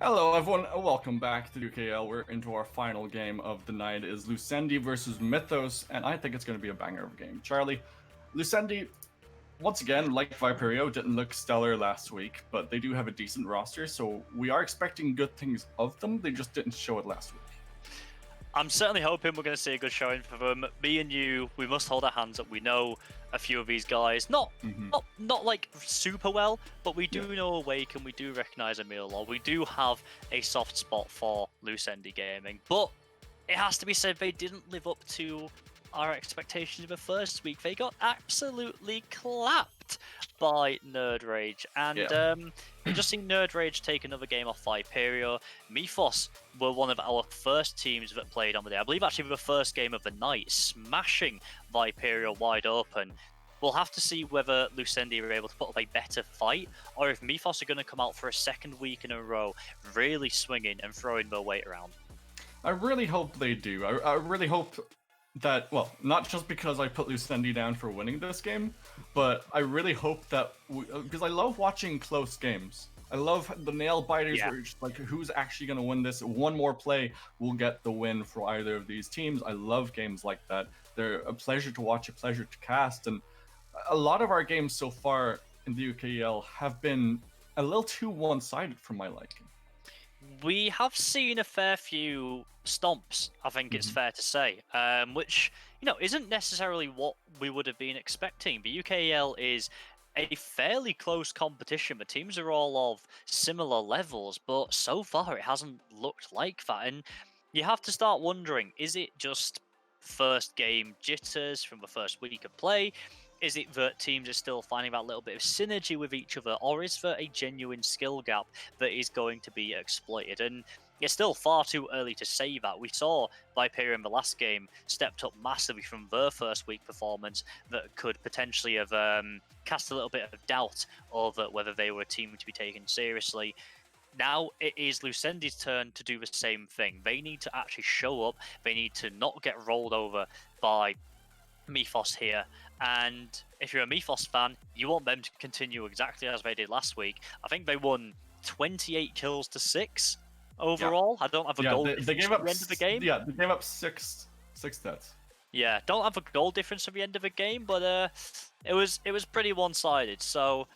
Hello everyone, welcome back to UKEL. We're into our final game of the night. It is Lucendi versus Mythos, and I think it's going to be a banger of a game. Charlie, Lucendi, once again, like Viperio, didn't look stellar last week, but they do have a decent roster, so we are expecting good things of them. They just didn't show it last week. I'm certainly hoping we're going to see a good showing for them. Me and you, we must hold our hands up. We know a few of these guys, not like super well, but we do know Awake and we do recognize Emil, or we do have a soft spot for Lucendi Gaming. But it has to be said, they didn't live up to our expectations in the first week. They got absolutely clapped by Nerd Rage, and we just seen Nerd Rage take another game off Viperio. Mythos were one of our first teams that played on the day. I believe actually the first game of the night, smashing Viperio wide open. We'll have to see whether Lucendi are able to put up a better fight, or if Mythos are going to come out for a second week in a row, really swinging and throwing their weight around. I really hope they do. I really hope that, well, not just because I put Lucendi down for winning this game, but I really hope that, because I love watching close games. I love the nail biters where it's just like, who's actually going to win this? One more play will get the win for either of these teams. I love games like that. They're a pleasure to watch, a pleasure to cast, and a lot of our games so far in the UKEL have been a little too one-sided for my liking. We have seen a fair few stomps, I think it's fair to say, which, isn't necessarily what we would have been expecting. The UKEL is a fairly close competition. The teams are all of similar levels, but so far it hasn't looked like that. And you have to start wondering, is it just first game jitters from the first week of play? Is it that teams are still finding that little bit of synergy with each other, or is there a genuine skill gap that is going to be exploited? And it's still far too early to say that. We saw Viperio in the last game stepped up massively from their first week performance that could potentially have cast a little bit of doubt over whether they were a team to be taken seriously. Now it is Lucendi's turn to do the same thing. They need to actually show up. They need to not get rolled over by Mythos here, and if you're a Mythos fan, you want them to continue exactly as they did last week. I think they won 28 kills to 6 overall. I don't have a goal difference at the end of the game. Yeah, they gave up six deaths. Yeah, don't have a goal difference at the end of the game, but it was pretty one-sided. So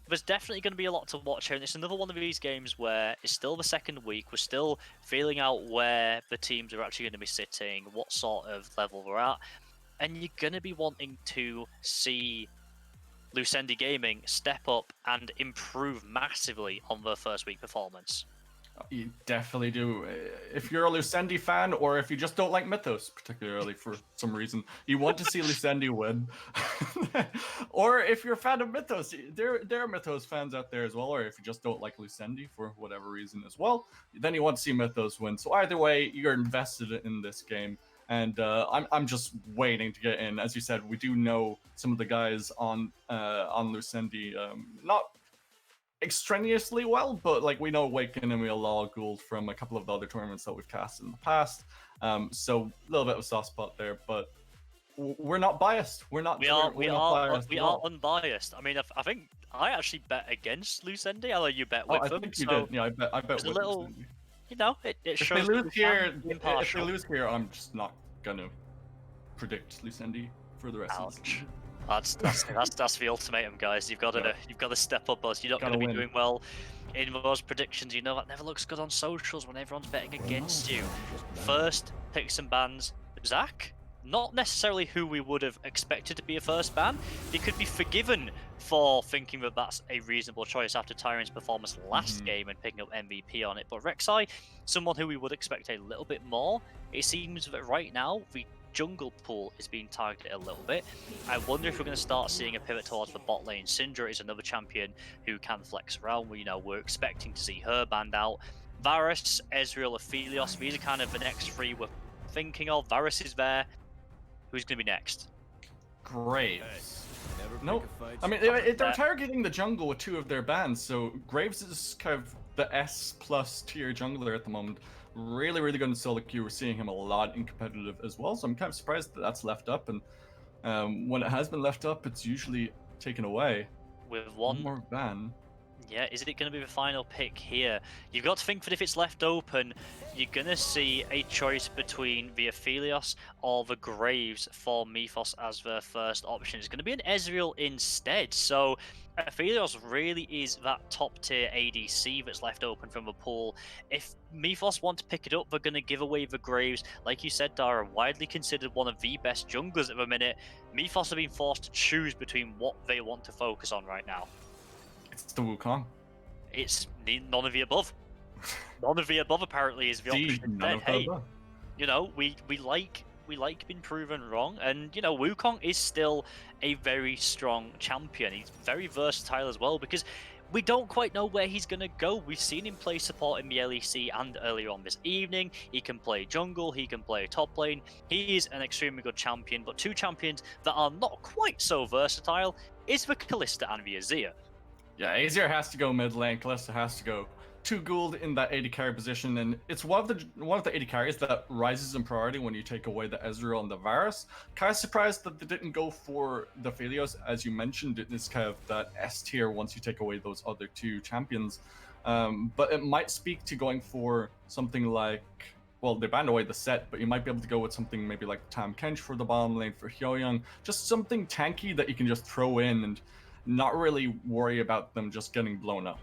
there's definitely going to be a lot to watch here, and it's another one of these games where it's still the second week. We're still feeling out where the teams are actually going to be sitting, what sort of level we're at. And you're going to be wanting to see Lucendi Gaming step up and improve massively on their first week performance. You definitely do. If you're a Lucendi fan, or if you just don't like Mythos particularly for some reason, you want to see Lucendi win. Or if you're a fan of Mythos, there are Mythos fans out there as well, or if you just don't like Lucendi for whatever reason as well, then you want to see Mythos win. So either way, you're invested in this game. And I'm just waiting to get in. As you said, we do know some of the guys on Lucendi, not extraneously well, but like we know Waken and Law Gould from a couple of the other tournaments that we've cast in the past. So a little bit of a soft spot there, but we're not biased. We are unbiased. I mean, I think I actually bet against Lucendi. I know you bet with them. I think you did. Yeah, I bet with Lucendi. It shows. If they lose here, I'm just not gonna predict Lucendi for the rest of the season. That's the ultimatum, guys. You've got to step up, us. You're not going to be doing well in those predictions. You know that never looks good on socials when everyone's betting against you. First picks and bans, Zach. Not necessarily who we would have expected to be a first ban. He could be forgiven for thinking that that's a reasonable choice after Tyrant's performance last game and picking up MVP on it. But Rek'Sai, someone who we would expect a little bit more. It seems that right now, the jungle pool is being targeted a little bit. I wonder if we're going to start seeing a pivot towards the bot lane. Syndra is another champion who can flex around. We're expecting to see her banned out. Varus, Ezreal, Aphelios, these are kind of the next three we're thinking of. Varus is there. Who's going to be next? Graves. Nope. I mean, they're targeting the jungle with two of their bans, so Graves is kind of the S+ tier jungler at the moment. Really, really good in solo queue. We're seeing him a lot in competitive as well, so I'm kind of surprised that that's left up, and when it has been left up, it's usually taken away. With one more ban. Yeah, is it going to be the final pick here? You've got to think that if it's left open, you're going to see a choice between the Aphelios or the Graves for Mythos as their first option. It's going to be an Ezreal instead. So Aphelios really is that top tier ADC that's left open from the pool. If Mythos want to pick it up, they're going to give away the Graves. Like you said, Dara, widely considered one of the best junglers at the minute. Mythos have been forced to choose between what they want to focus on right now. It's the Wukong. It's none of the above. None of the above apparently is the option. None of the Hey, above. you know, we like being proven wrong, and you know, Wukong is still a very strong champion. He's very versatile as well because we don't quite know where he's going to go. We've seen him play support in the LEC and earlier on this evening. He can play jungle, he can play top lane. He is an extremely good champion, but two champions that are not quite so versatile is the Kalista and the Azir. Yeah, Azir has to go mid lane, Kalista has to go 2 Gould in that AD carry position, and it's one of the AD carries that rises in priority when you take away the Ezreal and the Varus. Kind of surprised that they didn't go for the Aphelios, as you mentioned. It is kind of that S tier once you take away those other 2 champions. But it might speak to going for something like, well, they banned away the set, but you might be able to go with something maybe like Tam Kench for the bottom lane for Hyoyoung. Just something tanky that you can just throw in and not really worry about them just getting blown up.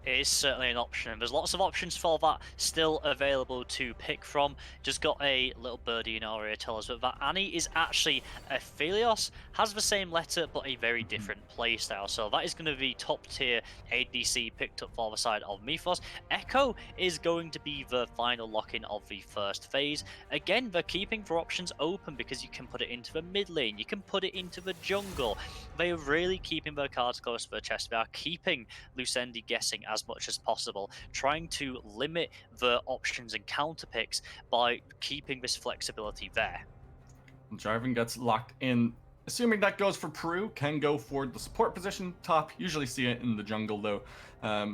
It is certainly an option. There's lots of options for that still available to pick from. Just got a little birdie in our ear tell us that Annie is actually Aphelios, has the same letter but a very different playstyle. So that is going to be top tier ADC picked up for the side of Mythos. Echo is going to be the final lock-in of the first phase. Again, they're keeping their options open because you can put it into the mid lane, you can put it into the jungle. They are really keeping their cards close to their chest. They are keeping Lucendi guessing as much as possible, trying to limit the options and counter picks by keeping this flexibility there. Jarvan gets locked in. Assuming that goes for Peru, can go for the support position top. Usually see it in the jungle though.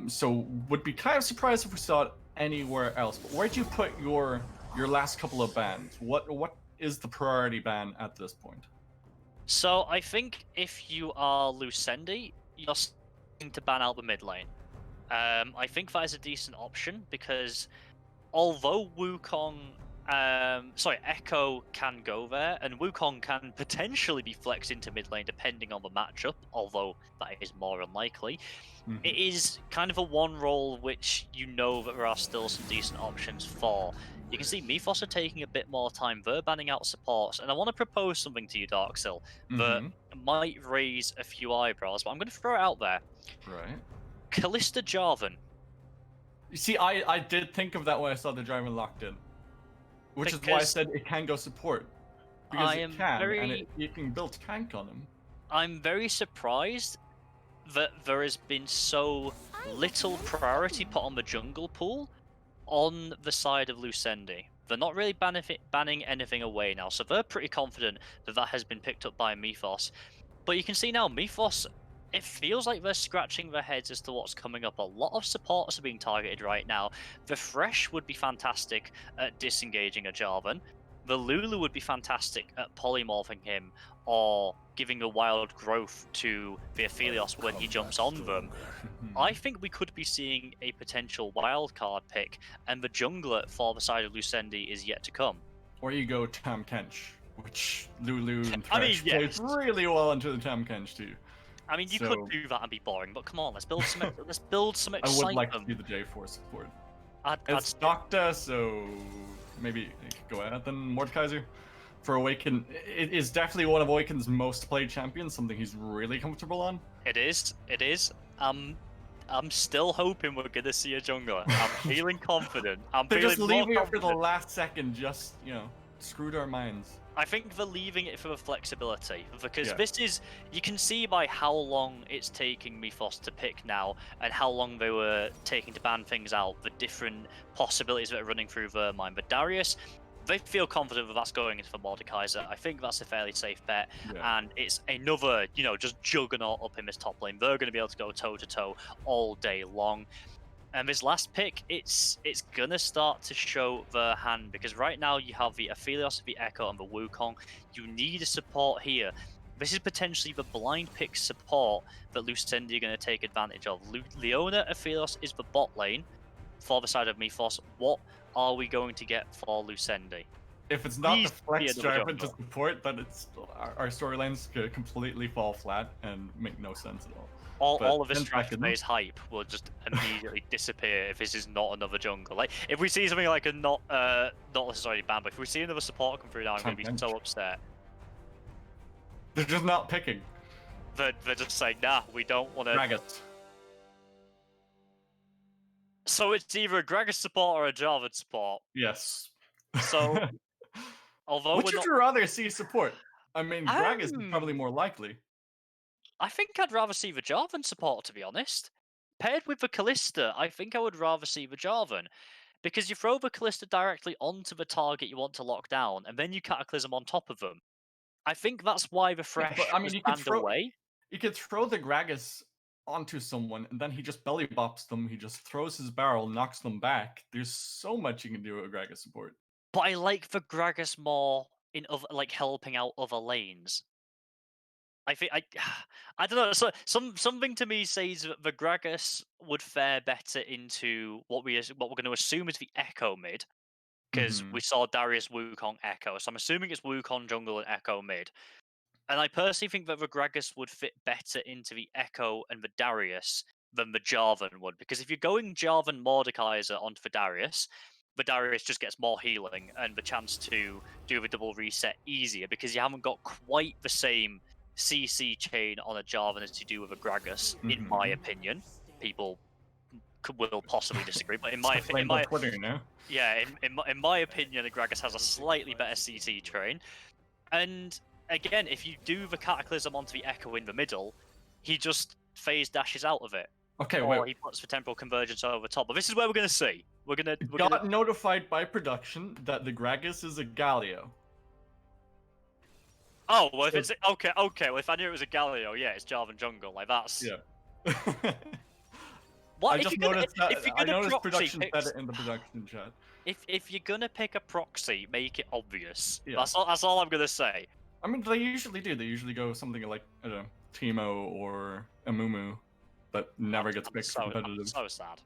So would be kind of surprised if we saw it anywhere else. But where'd you put your last couple of bans? What is the priority ban at this point? So I think if you are Lucendi, you're starting to ban out the mid lane. I think that is a decent option because although Echo can go there, and Wukong can potentially be flexed into mid lane depending on the matchup, although that is more unlikely. It is kind of a one role which you know that there are still some decent options for. You can see Mythos are taking a bit more time. They're banning out supports, and I want to propose something to you, Darksil, that might raise a few eyebrows, but I'm going to throw it out there. Right. Kalista Jarvan. You see, I did think of that when I saw the Jarvan locked in, which is why I said it can go support, because it can, and you can build tank on him. I'm very surprised that there has been so little priority put on the jungle pool on the side of Lucendi. They're not really banning anything away now, so they're pretty confident that that has been picked up by Mythos. But you can see now, Mythos, it feels like they're scratching their heads as to what's coming up. A lot of supporters are being targeted right now. The Thresh would be fantastic at disengaging a Jarvan. The Lulu would be fantastic at polymorphing him or giving a wild growth to the Aphelios when he jumps on them. I think we could be seeing a potential wildcard pick, and the jungler for the side of Lucendi is yet to come. Or you go Tam Kench, which Lulu and Thresh plays really well into the Tam Kench too. I mean, you could do that and be boring, but come on, let's build some. Let's build some excitement. I would like to see the J4 support. It's Nocta, so maybe you could go ahead then Mordekaiser. For Awaken, it is definitely one of Awaken's most played champions, something he's really comfortable on. It is. I'm still hoping we're gonna see a jungler. I'm feeling confident. They're just leaving it for the last second, just, you know, screwed our minds. I think they're leaving it for the flexibility, because this is, you can see by how long it's taking Mythos to pick now, and how long they were taking to ban things out, the different possibilities that are running through their mind. But Darius, they feel confident that that's going into for Mordekaiser. I think that's a fairly safe bet, and it's another, you know, just juggernaut up in this top lane. They're going to be able to go toe-to-toe all day long. And this last pick, it's gonna start to show the hand, because right now you have the Aphelios, the Echo, and the Wukong. You need a support here. This is potentially the blind pick support that Lucendi are going to take advantage of. Leona Ophilos is the bot lane for the side of Mythos. What are we going to get for Lucendi? If it's not the Please be flex another drive into jungle. support, then it's our storylines could completely fall flat and make no sense at all. All of this 10 draft seconds. phase hype will just immediately disappear if this is not another jungle. Like if we see something like a not necessarily banned, but if we see another support come through now, I'm going to be so upset. They're just not picking. They're just saying, nah, we don't want to. Gragas. So it's either a Gragas support or a Jarvan support. Yes. So, although which we're would not, you rather see support? I mean, Gragas is probably Um, more likely. I think I'd rather see the Jarvan support, to be honest. Paired with the Callista, I think I would rather see the Jarvan. Because you throw the Callista directly onto the target you want to lock down, and then you Cataclysm on top of them. I think that's why the Yeah, but Thresh I mean, was banned away. you could throw the Gragas onto someone, and then he just belly bops them. He just throws his barrel, knocks them back. There's so much you can do with Gragas support. But I like the Gragas more in like helping out other lanes. I think I don't know. So something to me says that the Gragas would fare better into what we're going to assume is the Echo mid, because we saw Darius Wukong Echo. So I'm assuming it's Wukong jungle and Echo mid. And I personally think that the Gragas would fit better into the Echo and the Darius than the Jarvan would, because if you're going Jarvan Mordekaiser onto the Darius just gets more healing and the chance to do the double reset easier, because you haven't got quite the same CC chain on a Jarvan as you do with a Gragas, in my opinion. People will possibly disagree, but in my opinion, in my opinion, the Gragas has a slightly better CC train. And again, if you do the Cataclysm onto the Echo in the middle, he just phase dashes out of it. Okay, or wait. he puts the Temporal Convergence over the top. But this is where we're going to see. We're got notified by production that the Gragas is a Galio. Oh, well, if it's... Okay, well, if I knew it was a Galio, yeah, it's Jarvan Jungle. Like, that's... Yeah. What? I just noticed that. I noticed production said it in the production chat. If you're gonna pick a proxy, make it obvious. Yeah. That's all I'm gonna say. I mean, they usually do. They usually go something like, I don't know, Teemo or Amumu, that never gets picked competitive. I'm so sad.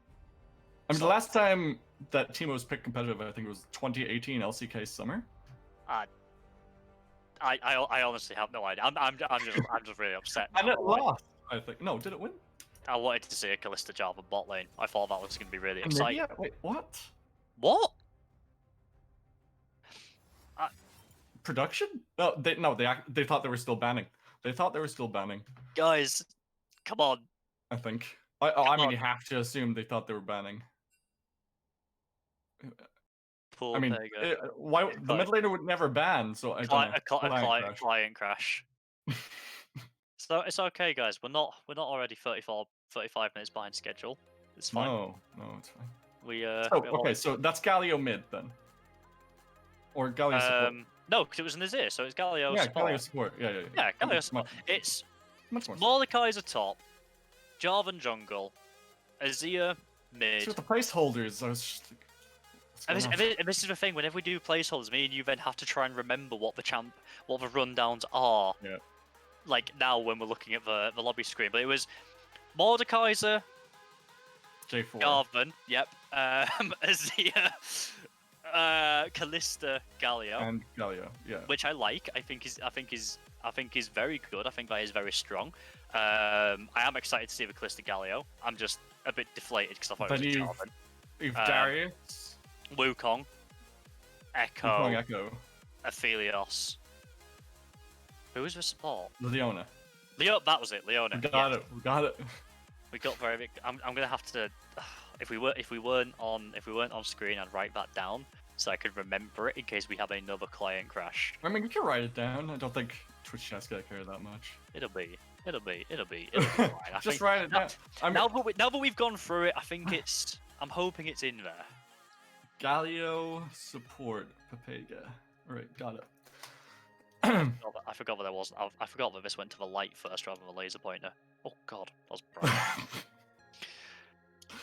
I mean, the last time that Teemo was picked competitive, I think it was 2018 LCK Summer. I honestly have no idea. I'm just really upset. And it lost, I think. No, did it win? I wanted to see a Callista Jarvan bot lane. I thought that was going to be really exciting. Yeah, wait, what? What? Production? No, they thought they were still banning. They thought they were still banning. Guys, come on. I think. I mean, you have to assume they thought they were banning. Poor I mean, why the mid laner would never ban? So I don't know. Client crash. So it's okay, guys. We're not already 35 minutes behind schedule. It's fine. No, it's fine. We so that's Galio mid then, or Galio support. No, because it was Nazir, so it's Galio support. Galio support. Yeah. Yeah, Galio support. It's Mordekaiser top, Jarvan jungle, Azir mid. See, with the placeholders, I was just like, and this is the thing. Whenever we do placeholders, me and you then have to try and remember what the rundowns are. Yeah. Like now when we're looking at the lobby screen, but it was Mordekaiser, J4, Jarvan, yep, Azir, Callista, Galio, and Galio, yeah, which I like. I think is very good. I think that is very strong. I am excited to see the Callista Galio. I'm just a bit deflated because I thought it was Jarvan. You've Darius, Wukong, Echo, Aphelios. Who was the support? Leona. That was it. Leona. We got it. We got very big. I'm gonna have to. If we weren't on screen, I'd write that down so I could remember it in case we have another client crash. I mean, we can write it down. I don't think Twitch chat's gonna care that much. It'll be fine. Just write it down. Now that we've gone through it, I think it's. I'm hoping it's in there. Galio support Papega. All right, got it. I forgot that there wasn't. I forgot that this went to the light first rather than the laser pointer. Oh god, that was bright.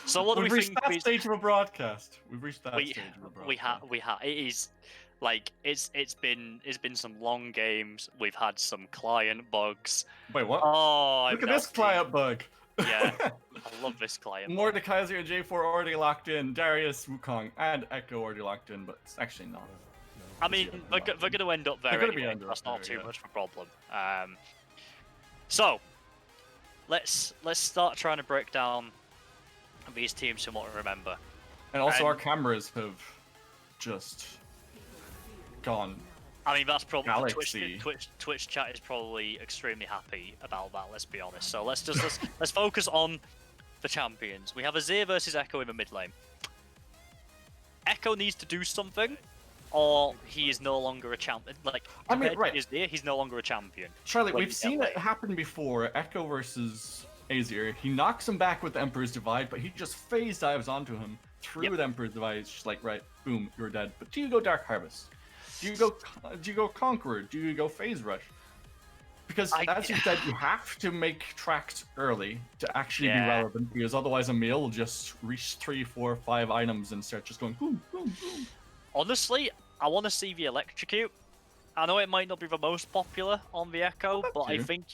So what do we think? We've reached that stage of a broadcast. We've reached that stage of a broadcast. We have. It is. Like it's been some long games. We've had some client bugs. Wait, what? Oh, Look I'm at now this seeing. client bug. Yeah, I love this client bug. Mordekaiser and J4 already locked in. Darius, Wukong, and Echo already locked in, but it's actually not. I It's the mean, other one they're, locked they're in. going to end up They're there gonna be anyway. under up That's not there, too yeah. much of a problem. So let's start trying to break down these teams from what we remember. And also, our And cameras have just gone I mean, that's probably galaxy. Twitch chat is probably extremely happy about that. Let's be honest. So let's focus on the champions. We have Azir versus Echo in the mid lane. Echo needs to do something, or he is no longer a champion. Like I mean, compared right. to Azir, he's no longer a champion. Charlie, when we've you get seen late. it happen before. Echo versus Azir. He knocks him back with the Emperor's Divide, but he just phase dives onto him through Yep. the Emperor's Divide. It's just like, right, boom, you're dead. But do you go Dark Harvest? Do you go Conqueror? Do you go Phase Rush? Because as you said, you have to make tracks early to actually be Yeah. relevant, because otherwise Emil will just reach 3, 4, 5 items and start just going boom, boom, boom. Honestly, I want to see the electrocute. I know it might not be the most popular on the Echo, but I think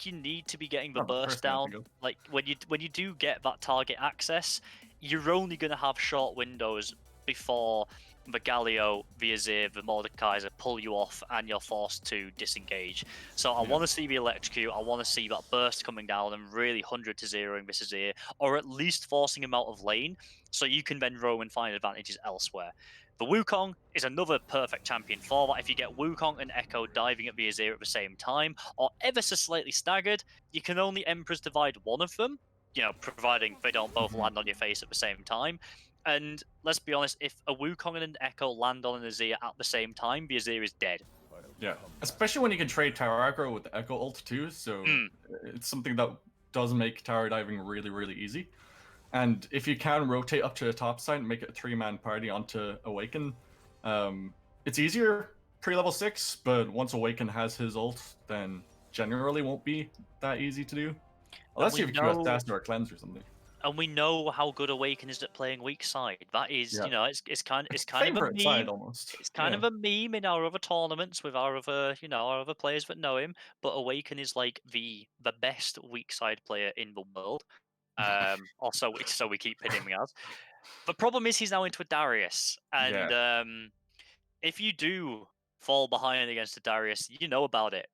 you need to be getting the Not the burst first man to down. go. Like when you do get that target access, you're only gonna have short windows before the Galio, the Azir, the Mordekaiser pull you off, and you're forced to disengage. So I want to see the electrocute. I want to see that burst coming down and really 100 to 0ing this Azir, or at least forcing him out of lane, so you can then roam and find advantages elsewhere. The Wukong is another perfect champion for that. If you get Wukong and Echo diving at the Azir at the same time, or ever so slightly staggered, you can only Emperor's Divide one of them, providing they don't both land on your face at the same time. And let's be honest, if a Wukong and an Echo land on an Azir at the same time, the Azir is dead. Yeah, especially when you can trade tower aggro with the Echo ult too, so it's something that does make tower diving really, really easy. And if you can rotate up to the top side and make it a 3-man party onto Awaken, it's easier pre-level 6, but once Awaken has his ult, then generally won't be that easy to do. Unless you have QS Dash or a Cleanse or something. And we know how good Awaken is at playing weak side. That is, it's kind of a meme. Side almost. It's kind of a meme in our other tournaments with our other players that know him. But Awaken is like the best weak side player in the world. Also, so we keep pinning him as. The problem is he's now into a Darius, and if you do fall behind against a Darius, you know about it.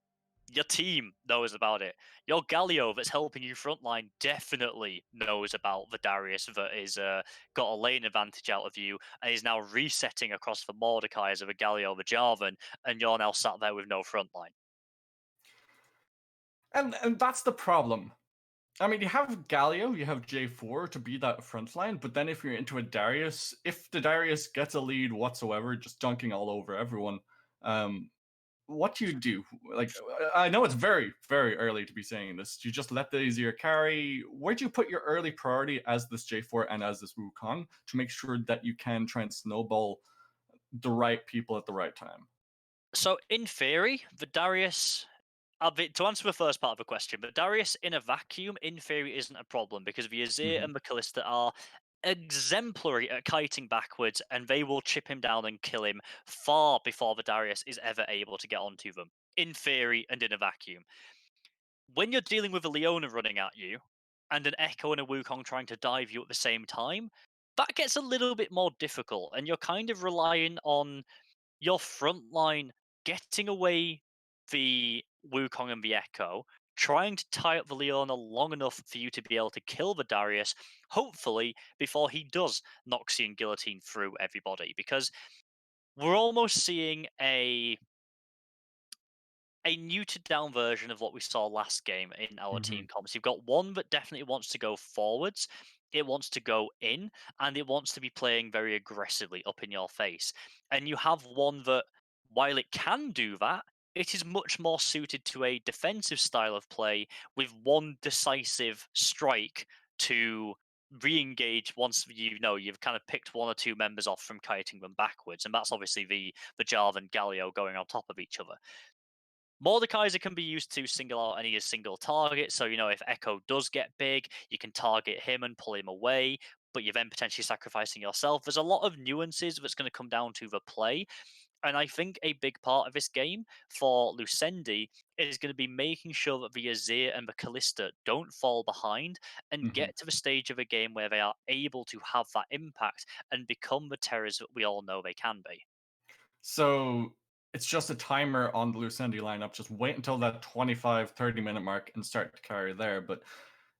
Your team knows about it. Your Galio that's helping you frontline definitely knows about the Darius that is got a lane advantage out of you and is now resetting across the Mordekaiser, the Galio, the Jarvan, and you're now sat there with no frontline. And that's the problem. I mean, you have Galio, you have J4 to be that front line, but then if you're into a Darius, if the Darius gets a lead whatsoever, just dunking all over everyone, what do you do? Like, I know it's very, very early to be saying this. Do you just let the easier carry? Where do you put your early priority as this J4 and as this Wukong to make sure that you can try and snowball the right people at the right time? So in theory, the Darius to answer the first part of the question, but Darius in a vacuum, in theory, isn't a problem because the Azir and the Kalista are exemplary at kiting backwards, and they will chip him down and kill him far before the Darius is ever able to get onto them. In theory and in a vacuum. When you're dealing with a Leona running at you, and an Echo and a Wukong trying to dive you at the same time, that gets a little bit more difficult, and you're kind of relying on your front line getting away the Wukong and the Echo, trying to tie up the Leona long enough for you to be able to kill the Darius, hopefully before he does Noxie and Guillotine through everybody. Because we're almost seeing a neutered down version of what we saw last game in our team comps. You've got one that definitely wants to go forwards, it wants to go in, and it wants to be playing very aggressively up in your face. And you have one that, while it can do that, it is much more suited to a defensive style of play with one decisive strike to re-engage once you've kind of picked one or two members off from kiting them backwards, and that's obviously the Jarvan and Galio going on top of each other. Mordekaiser can be used to single out any single target. So, if Echo does get big, you can target him and pull him away, but you're then potentially sacrificing yourself. There's a lot of nuances that's going to come down to the play. And I think a big part of this game for Lucendi is going to be making sure that the Azir and the Kalista don't fall behind and Mhm. get to the stage of a game where they are able to have that impact and become the terrors that we all know they can be. So it's just a timer on the Lucendi lineup. Just wait until that 25, 30-minute mark and start to carry there. But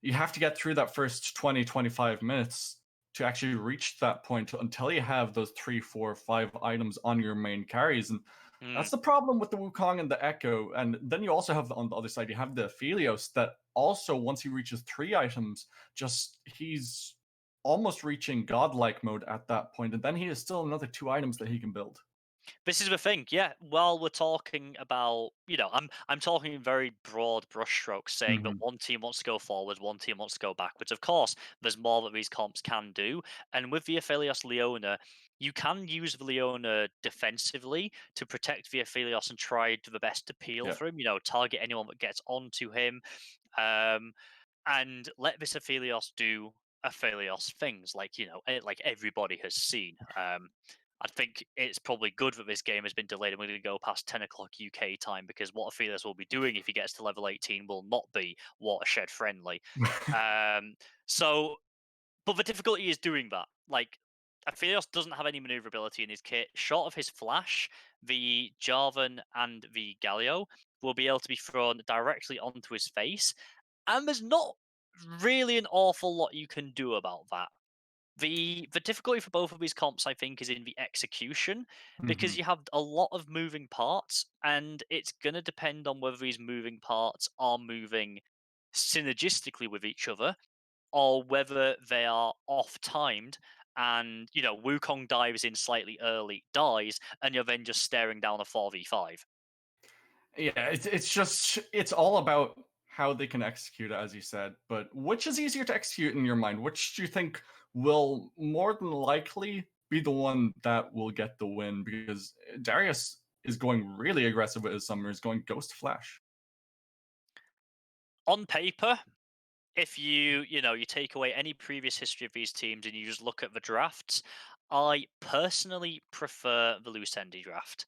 you have to get through that first 20, 25 minutes to actually reach that point until you have those 3, 4, 5 items on your main carries. And Mm. that's the problem with the Wukong and the Echo. And then you also have on the other side, you have the Aphelios that also, once he reaches 3 items, just he's almost reaching godlike mode at that point. And then he has still another 2 items that he can build. This is the thing, yeah. While we're talking about, I'm talking in very broad brushstrokes, saying that Mhm. one team wants to go forward, one team wants to go backwards. Of course, there's more that these comps can do, and with the Aphelios Leona, you can use the Leona defensively to protect the Aphelios and try to the best to peel Yeah. for him. Target anyone that gets onto him, um, and let this Aphelios do Aphelios things, like everybody has seen. I think it's probably good that this game has been delayed and we're going to go past 10 o'clock UK time, because what Aphelios will be doing if he gets to level 18 will not be watershed friendly. Um, so, but the difficulty is doing that. Like, Aphelios doesn't have any maneuverability in his kit. Short of his flash, the Jarvan and the Galio will be able to be thrown directly onto his face, and there's not really an awful lot you can do about that. The difficulty for both of these comps, I think, is in the execution, because Mhm. you have a lot of moving parts, and it's gonna depend on whether these moving parts are moving synergistically with each other, or whether they are off timed. And Wukong dives in slightly early, dies, and you're then just staring down a 4v5. Yeah, it's all about how they can execute it, as you said. But which is easier to execute in your mind? Which do you think will more than likely be the one that will get the win? Because Darius is going really aggressive with his summoners, going Ghost Flash. On paper, if you take away any previous history of these teams and you just look at the drafts, I personally prefer the Lucendi draft.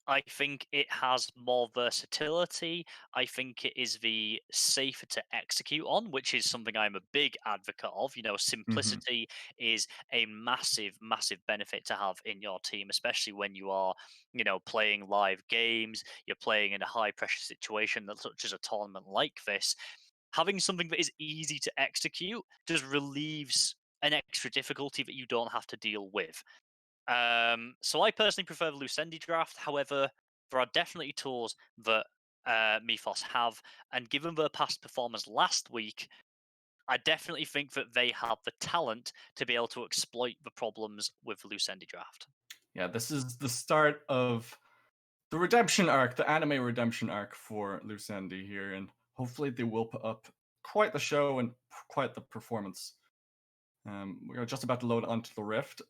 I think it has more versatility. I think it is the safer to execute on, which is something I'm a big advocate of. Hmm. Simplicity is a massive, massive benefit to have in your team, especially when you are, playing live games, you're playing in a high pressure situation that such as a tournament like this. Having something that is easy to execute just relieves an extra difficulty that you don't have to deal with. So I personally prefer the Lucendi draft. However, there are definitely tools that Mythos have, and given their past performance last week, I definitely think that they have the talent to be able to exploit the problems with the Lucendi draft. Yeah, this is the start of the redemption arc, the anime redemption arc for Lucendi here, and hopefully they will put up quite the show and quite the performance. We are just about to load onto the Rift,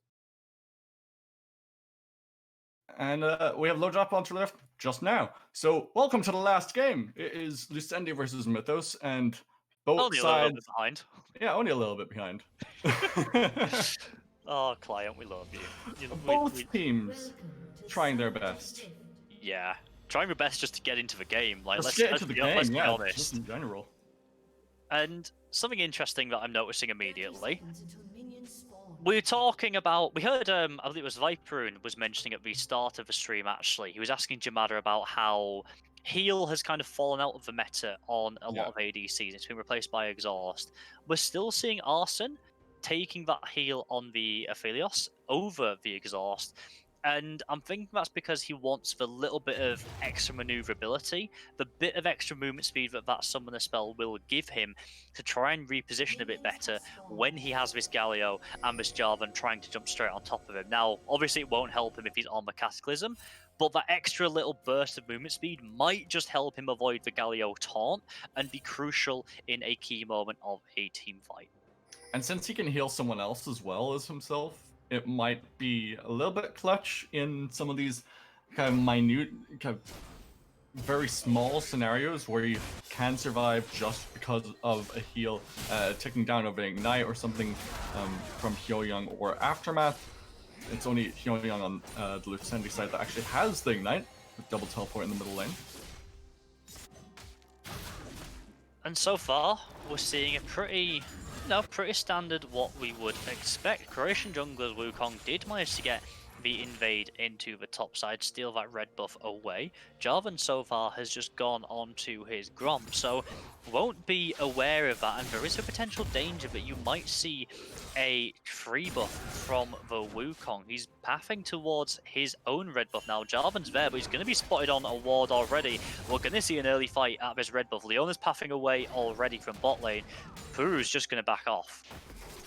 and we have loaded up onto the Rift just now. So, welcome to the last game. It is Lucendi versus Mythos, and both Only a little bit sides, behind. yeah, only a little bit behind. Oh, client, we love you. Both teams trying their best. Yeah, trying your best just to get into the game. Like, Let's let's get let's into the be let's game, be yeah, just honest. in general. And something interesting that I'm noticing immediately. We're talking about. We heard. I believe it was Viperoon was mentioning at the start of the stream. Actually, he was asking Jamada about how heal has kind of fallen out of the meta on a lot Yeah. of ADCs. It's been replaced by exhaust. We're still seeing Arson taking that heal on the Aphelios over the exhaust. And I'm thinking that's because he wants the little bit of extra maneuverability, the bit of extra movement speed that that summoner spell will give him to try and reposition a bit better when he has this Galio and this Jarvan trying to jump straight on top of him. Now, obviously, it won't help him if he's on the Cataclysm, but that extra little burst of movement speed might just help him avoid the Galio taunt and be crucial in a key moment of a team fight. And since he can heal someone else as well as himself, it might be a little bit clutch in some of these kind of minute, kind of very small scenarios where you can survive just because of a heal ticking down of an ignite or something from Hyoyoung or Aftermath. it's only Hyunyoung on the Lucendi side that actually has the Ignite, with double teleport in the middle lane. And so far, we're seeing a pretty standard what we would expect. Croatian junglers Wukong did manage to get the invade into the top side, steal that red buff away. Jarvan so far has just gone on to his Grom, so won't be aware of that, and there is a potential danger that you might see a free buff from the Wukong. He's pathing towards his own red buff now. Jarvan's there, but he's going to be spotted on a ward already. We're going to see an early fight at this red buff. Leona's pathing away already from bot lane. Puru's just going to back off.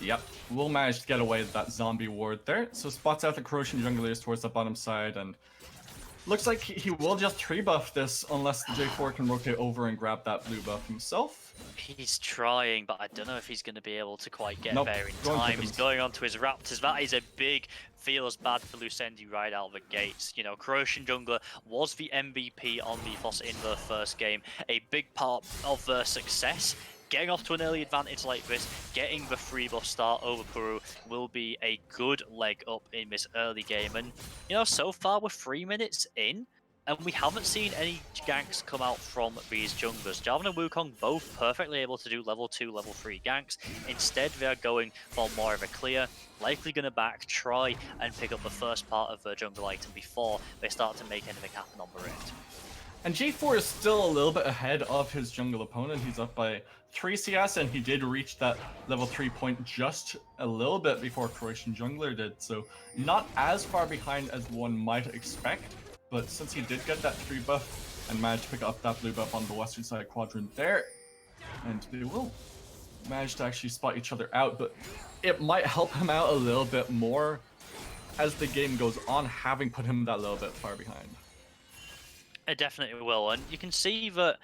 Yep, we'll manage to get away with that zombie ward there. So spots out the Croatian junglers towards the bottom side, and looks like he will just 3-buff this unless the J4 can rotate over and grab that blue buff himself. He's trying, but I don't know if he's going to be able to quite get Nope. there in time. He's going on to his Raptors. That is a big feels bad for Lucendi right out of the gates. You know, Croatian jungler was the MVP on Mythos in the first game. A big part of their success. Getting off to an early advantage like this, getting the free buff start over Puru will be a good leg up in this early game. And, you know, so far we're 3 minutes in, and we haven't seen any ganks come out from these junglers. Jarvan and Wukong both perfectly able to do level 2, level 3 ganks. Instead, they are going for more of a clear, likely going to back, try and pick up the first part of their jungle item before they start to make anything happen on the rift. And J4 is still a little bit ahead of his jungle opponent. He's up by 3 CS, and he did reach that level 3 point just a little bit before Croatian jungler did. So not as far behind as one might expect, but since he did get that 3 buff and managed to pick up that blue buff on the western side quadrant there, and they will manage to actually spot each other out, but it might help him out a little bit more as the game goes on, having put him that little bit far behind. It definitely will, and you can see that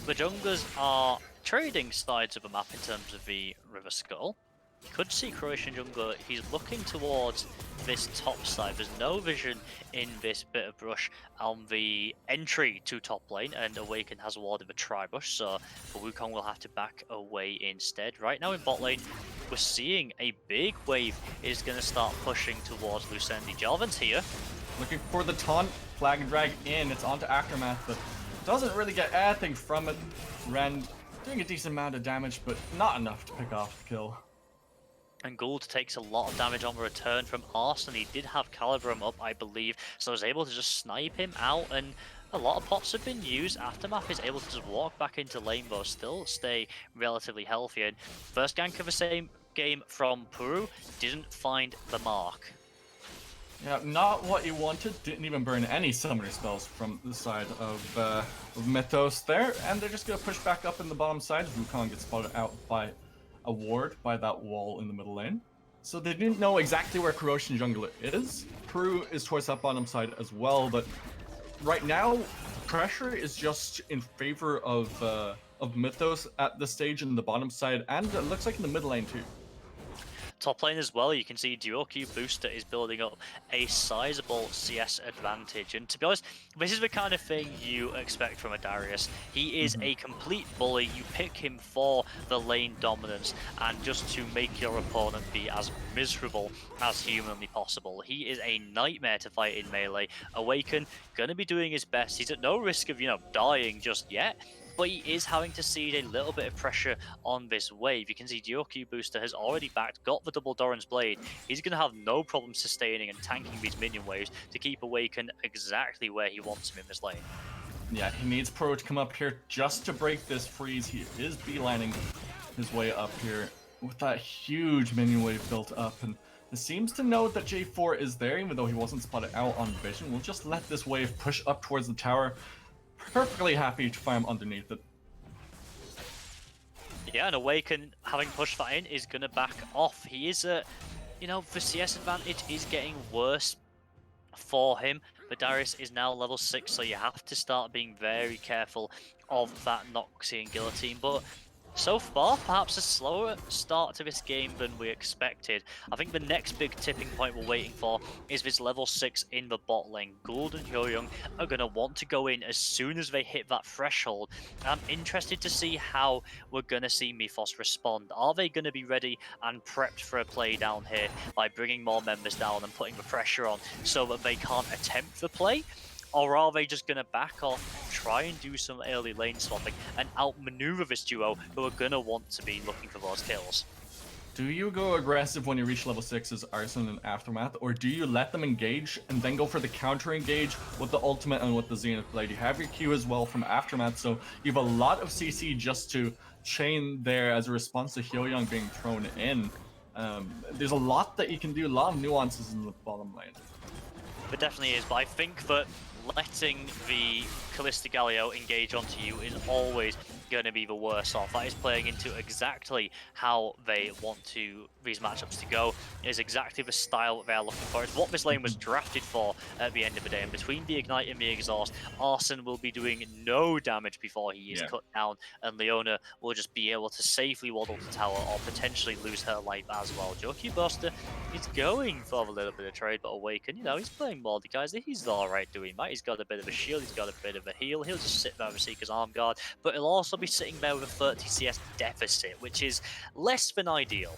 the junglers are trading sides of the map in terms of the River Skull. You could see Croatian jungler, he's looking towards this top side. There's no vision in this bit of brush on the entry to top lane, and Awaken has warded the tri-bush, so Wukong will have to back away instead. Right now in bot lane, we're seeing a big wave is going to start pushing towards Lucendi. Jarvan's here. Looking for the taunt, flag and drag in, it's onto Aftermath, but doesn't really get anything from it. Rend doing a decent amount of damage, but not enough to pick off the kill. And Gould takes a lot of damage on the return from Arsenal. He did have Calibrum up, I believe, so was able to just snipe him out, and a lot of pots have been used. Aftermath is able to just walk back into lane, but still stay relatively healthy. And first gank of the same game from Puru didn't find the mark. Yeah, not what you wanted. Didn't even burn any summoner spells from the side of Mythos there, and they're just gonna push back up in the bottom side. Wukong gets spotted out by a ward by that wall in the middle lane. So they didn't know exactly where Croatian jungler is. Peru is towards that bottom side as well, but right now pressure is just in favor of Mythos at this stage in the bottom side, and it looks like in the middle lane too. Top lane as well, you can see Dual Q Booster is building up a sizable CS advantage. And to be honest, this is the kind of thing you expect from a Darius. He is a complete bully. You pick him for the lane dominance and just to make your opponent be as miserable as humanly possible. He is a nightmare to fight in melee. Awaken, gonna be doing his best. He's at no risk of, dying just yet, but he is having to cede a little bit of pressure on this wave. You can see Q Booster has already backed, got the double Doran's Blade. He's going to have no problem sustaining and tanking these minion waves to keep Awaken exactly where he wants him in this lane. Yeah, he needs Pro to come up here just to break this freeze. He is beelining his way up here with that huge minion wave built up, and it seems to know that J4 is there, even though he wasn't spotted out on vision. We'll just let this wave push up towards the tower. Perfectly happy to find him underneath it. Yeah, and Awaken, having pushed that in, is going to back off. He is the CS advantage is getting worse for him. But Darius is now level 6, so you have to start being very careful of that Noxian Guillotine. But So far, perhaps a slower start to this game than we expected. I think the next big tipping point we're waiting for is this level 6 in the bot lane. Gould and Hyoyoung are going to want to go in as soon as they hit that threshold. I'm interested to see how we're going to see Mythos respond. Are they going to be ready and prepped for a play down here by bringing more members down and putting the pressure on so that they can't attempt the play? Or are they just going to back off, try and do some early lane swapping, and outmaneuver this duo who are going to want to be looking for those kills? Do you go aggressive when you reach level 6 as Arson and Aftermath, or do you let them engage and then go for the counter engage with the ultimate and with the Zenith Blade? You have your Q as well from Aftermath, so you have a lot of CC just to chain there as a response to Hyoyoung being thrown in. There's a lot that you can do, a lot of nuances in the bottom lane. It definitely is, but I think that letting the Callista Galio engage onto you is always going to be the worst off. That is playing into exactly how they want these matchups to go. It is exactly the style that they're looking for. It's what this lane was drafted for at the end of the day. And between the Ignite and the Exhaust, Arson will be doing no damage before he is cut down, and Leona will just be able to safely waddle to tower or potentially lose her life as well. Jockey Buster is going for a little bit of trade, but Awaken, you know, he's playing Mordekaiser. He's alright doing that. He's got a bit of a shield, he's got a bit of a heal. He'll just sit there with Seeker's Arm Guard, but he'll also be sitting there with a 30 CS deficit, which is less than ideal.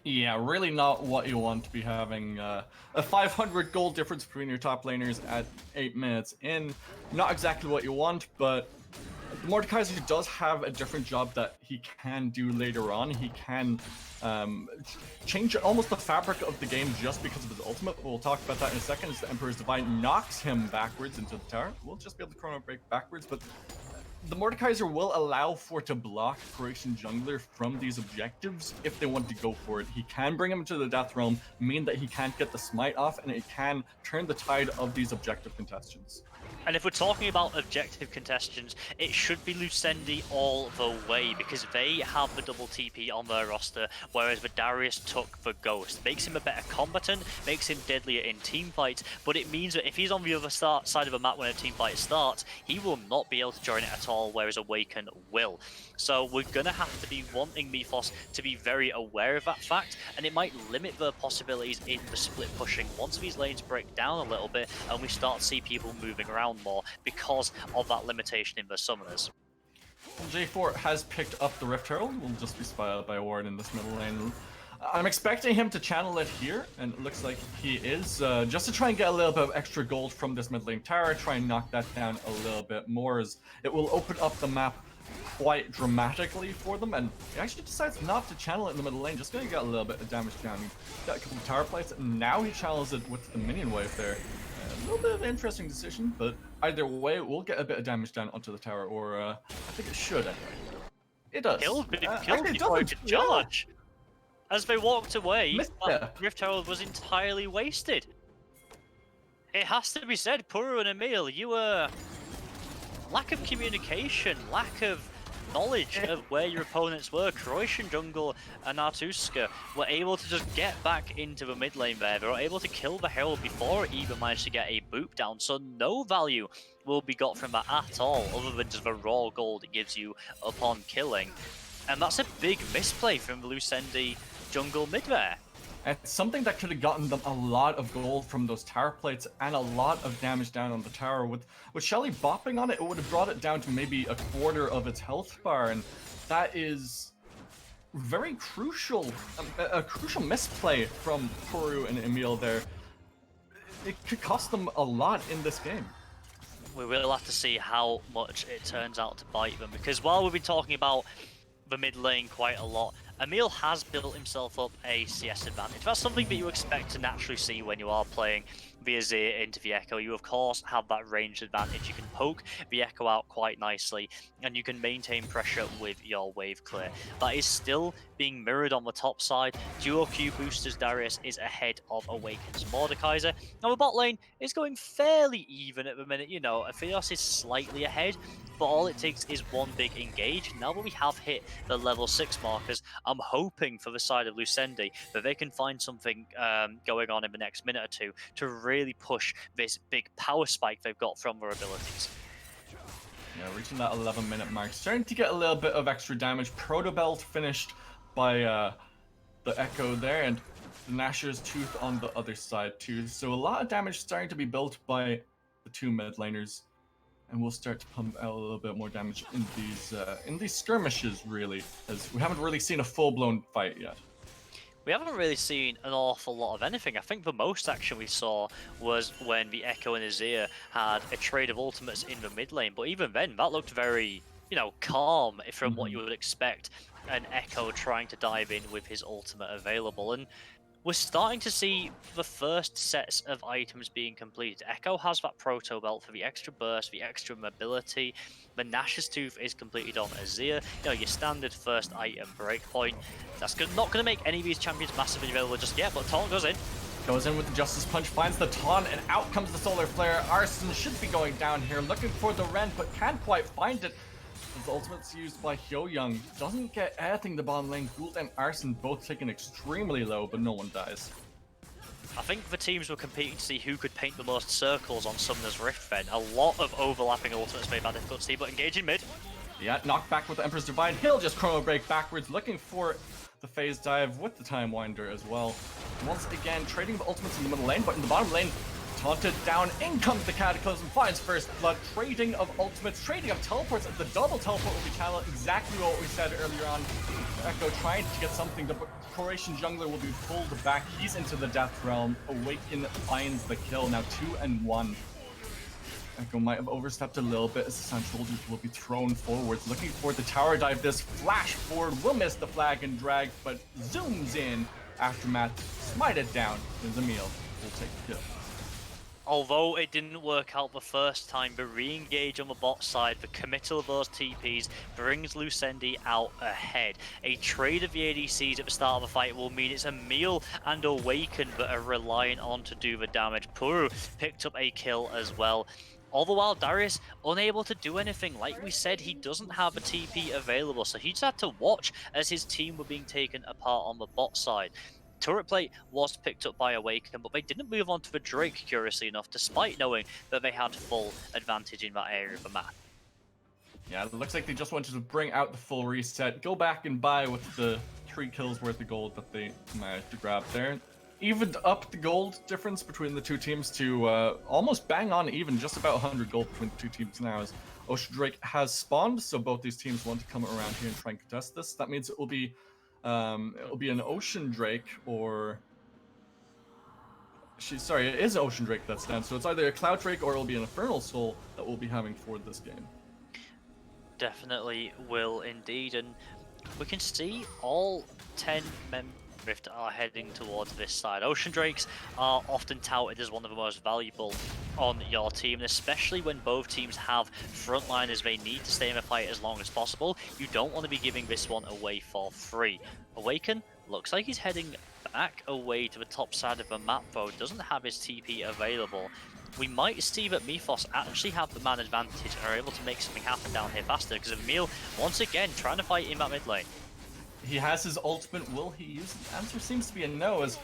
Yeah, really not what you want to be having a 500 gold difference between your top laners at 8 minutes in. Not exactly what you want, but Mordekaiser does have a different job that he can do later on. He can change almost the fabric of the game just because of his ultimate. We'll talk about that in a second as the Emperor's Divine knocks him backwards into the tower. We'll just be able to chrono break backwards, but the Mordekaiser will allow for to block Croatian jungler from these objectives if they want to go for it. He can bring him into the Death Realm, mean that he can't get the smite off, and it can turn the tide of these objective contestants. And if we're talking about objective contestants, it should be Lucendi all the way, because they have the double TP on their roster, whereas the Darius took the Ghost. Makes him a better combatant, makes him deadlier in team fights, but it means that if he's on the other side of a map when a team fight starts, he will not be able to join it at all, whereas Awaken will. So we're going to have to be wanting Mythos to be very aware of that fact, and it might limit the possibilities in the split pushing once these lanes break down a little bit and we start to see people moving around more because of that limitation in the summoners. J4 has picked up the Rift Herald. Will just be spotted by a ward in this middle lane. I'm expecting him to channel it here, and it looks like he is, just to try and get a little bit of extra gold from this mid lane tower, try and knock that down a little bit more, as it will open up the map quite dramatically for them, and he actually decides not to channel it in the middle lane, just gonna get a little bit of damage down. He got a couple of tower plates, and now he channels it with the minion wave there. A little bit of an interesting decision, but either way, we'll get a bit of damage down onto the tower, or I think it should anyway. It does. Killed before it could charge. As they walked away, Rift Herald was entirely wasted. It has to be said, Puru and Emil, you were... lack of communication, lack of knowledge of where your opponents were. Croatian Jungle and Artuska were able to just get back into the mid lane there. They were able to kill the Herald before it even managed to get a boop down, so no value will be got from that at all, other than just the raw gold it gives you upon killing. And that's a big misplay from the Lucendi jungle mid there. It's something that could have gotten them a lot of gold from those tower plates and a lot of damage down on the tower. With Shelly bopping on it, it would have brought it down to maybe a quarter of its health bar, and that is very crucial, a crucial misplay from Puru and Emil there. It could cost them a lot in this game. We will have to see how much it turns out to bite them, because while we've been talking about the mid lane quite a lot, Emil has built himself up a CS advantage. That's something that you expect to naturally see when you are playing the Azir into the Echo. You of course have that range advantage. You can poke the Echo out quite nicely, and you can maintain pressure with your wave clear. That is still being mirrored on the top side. Duo Q boosters Darius is ahead of Awaken's Mordekaiser. Now the bot lane is going fairly even at the minute. You know, Mythos is slightly ahead, but all it takes is one big engage. Now that we have hit the level 6 markers, I'm hoping for the side of Lucendi that they can find something going on in the next minute or two to really push this big power spike they've got from their abilities. Yeah, reaching that 11-minute mark. Starting to get a little bit of extra damage. Protobelt finished by the Echo there, and the Nashor's Tooth on the other side too. So a lot of damage starting to be built by the two mid laners. And we'll start to pump out a little bit more damage in these skirmishes, really, as we haven't really seen a full-blown fight yet. We haven't really seen an awful lot of anything. I think the most action we saw was when the Echo and Azir had a trade of ultimates in the mid lane, but even then, that looked very, calm from what you would expect an Echo trying to dive in with his ultimate available. And we're starting to see the first sets of items being completed. Echo has that Proto Belt for the extra burst, the extra mobility. The Nash's Tooth is completed on Azir. Your standard first item breakpoint. That's not going to make any of these champions massively available just yet, but Taunt goes in. Goes in with the Justice Punch, finds the taunt, and out comes the Solar Flare. Arsene should be going down here, looking for the Rend, but can't quite find it. The ultimate's used by Hyoyoung. Doesn't get anything the bottom lane. Gould and Arsene both taken extremely low, but no one dies. I think the teams were competing to see who could paint the most circles on Summoner's Rift then. A lot of overlapping ultimates made that difficult to see, but engaging mid. Yeah, knocked back with the Emperor's Divide. He'll just Chrono Break backwards, looking for the phase dive with the Time Winder as well. Once again, trading the ultimates in the middle lane, but in the bottom lane, taunted down, in comes the Cataclysm, finds first blood, trading of ultimates, trading of teleports, the double teleport will be channeled, exactly what we said earlier on. Echo trying to get something, the Croatian jungler will be pulled back, he's into the Death Realm, Awaken finds the kill, now 2-1. Echo might have overstepped a little bit as the Sun Soldiers will be thrown forwards, looking for the tower dive, this flash forward, will miss the flag and drag, but zooms in, Aftermath, smite it down, and Zamil will take the kill. Although it didn't work out the first time, the re-engage on the bot side, the committal of those TPs brings Lucendi out ahead. A trade of the ADCs at the start of the fight will mean it's Emil and Awaken that are relying on to do the damage. Puru picked up a kill as well. All the while, Darius unable to do anything. Like we said, he doesn't have a TP available, so he just had to watch as his team were being taken apart on the bot side. Turret plate was picked up by Awaken, but they didn't move on to the Drake, curiously enough, despite knowing that they had full advantage in that area of the map. Yeah, it looks like they just wanted to bring out the full reset, go back and buy with the 3 kills worth of gold that they managed to grab there. Evened up the gold difference between the two teams to almost bang on even, just about 100 gold between the two teams now, as Ocean Drake has spawned, so both these teams want to come around here and try and contest this. That means it will be an Ocean Drake, or sorry, it is Ocean Drake that's down, so it's either a Cloud Drake or it'll be an Infernal Soul that we'll be having for this game. Definitely will indeed, and we can see all 10 members Rift are heading towards this side. Ocean Drakes are often touted as one of the most valuable on your team, and especially when both teams have frontliners they need to stay in the fight as long as possible. You don't want to be giving this one away for free. Awaken looks like he's heading back away to the top side of the map though, doesn't have his TP available. We might see that Mythos actually have the man advantage and are able to make something happen down here faster, because Emil, once again, trying to fight in that mid lane. He has his ultimate, will he use it? The answer seems to be a no, as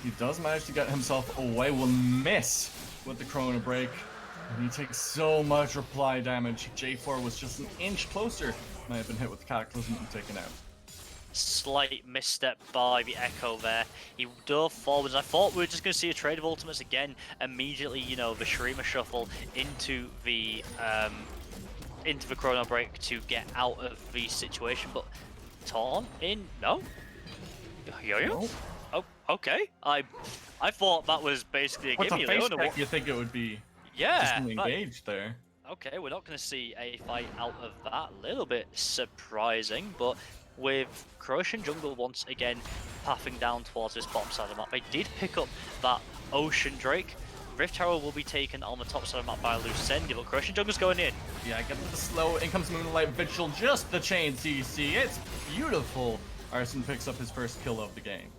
he does manage to get himself away, will miss with the Chrono Break, and he takes so much reply damage. J4 was just an inch closer, might have been hit with the Cataclysm and taken out. Slight misstep by the Echo there. He dove forwards. I thought we were just going to see a trade of ultimates again. Immediately, the Shurima shuffle into the Chrono Break to get out of the situation, but Taunt in? No? Yo-yo? Oh, okay. I thought that was basically a What's gimme. a face tech you think it would be? Yeah. Just engaged there. Okay, we're not going to see a fight out of that. A little bit surprising, but with Croatian jungle once again pathing down towards this bottom side of the map, they did pick up that Ocean Drake. Rift Herald will be taken on the top side of the map by Lucendi, but Croatian jungle's going in. Yeah, get the slow, in comes Moonlight Vigil, just the chain CC, it's beautiful. Arsene picks up his first kill of the game.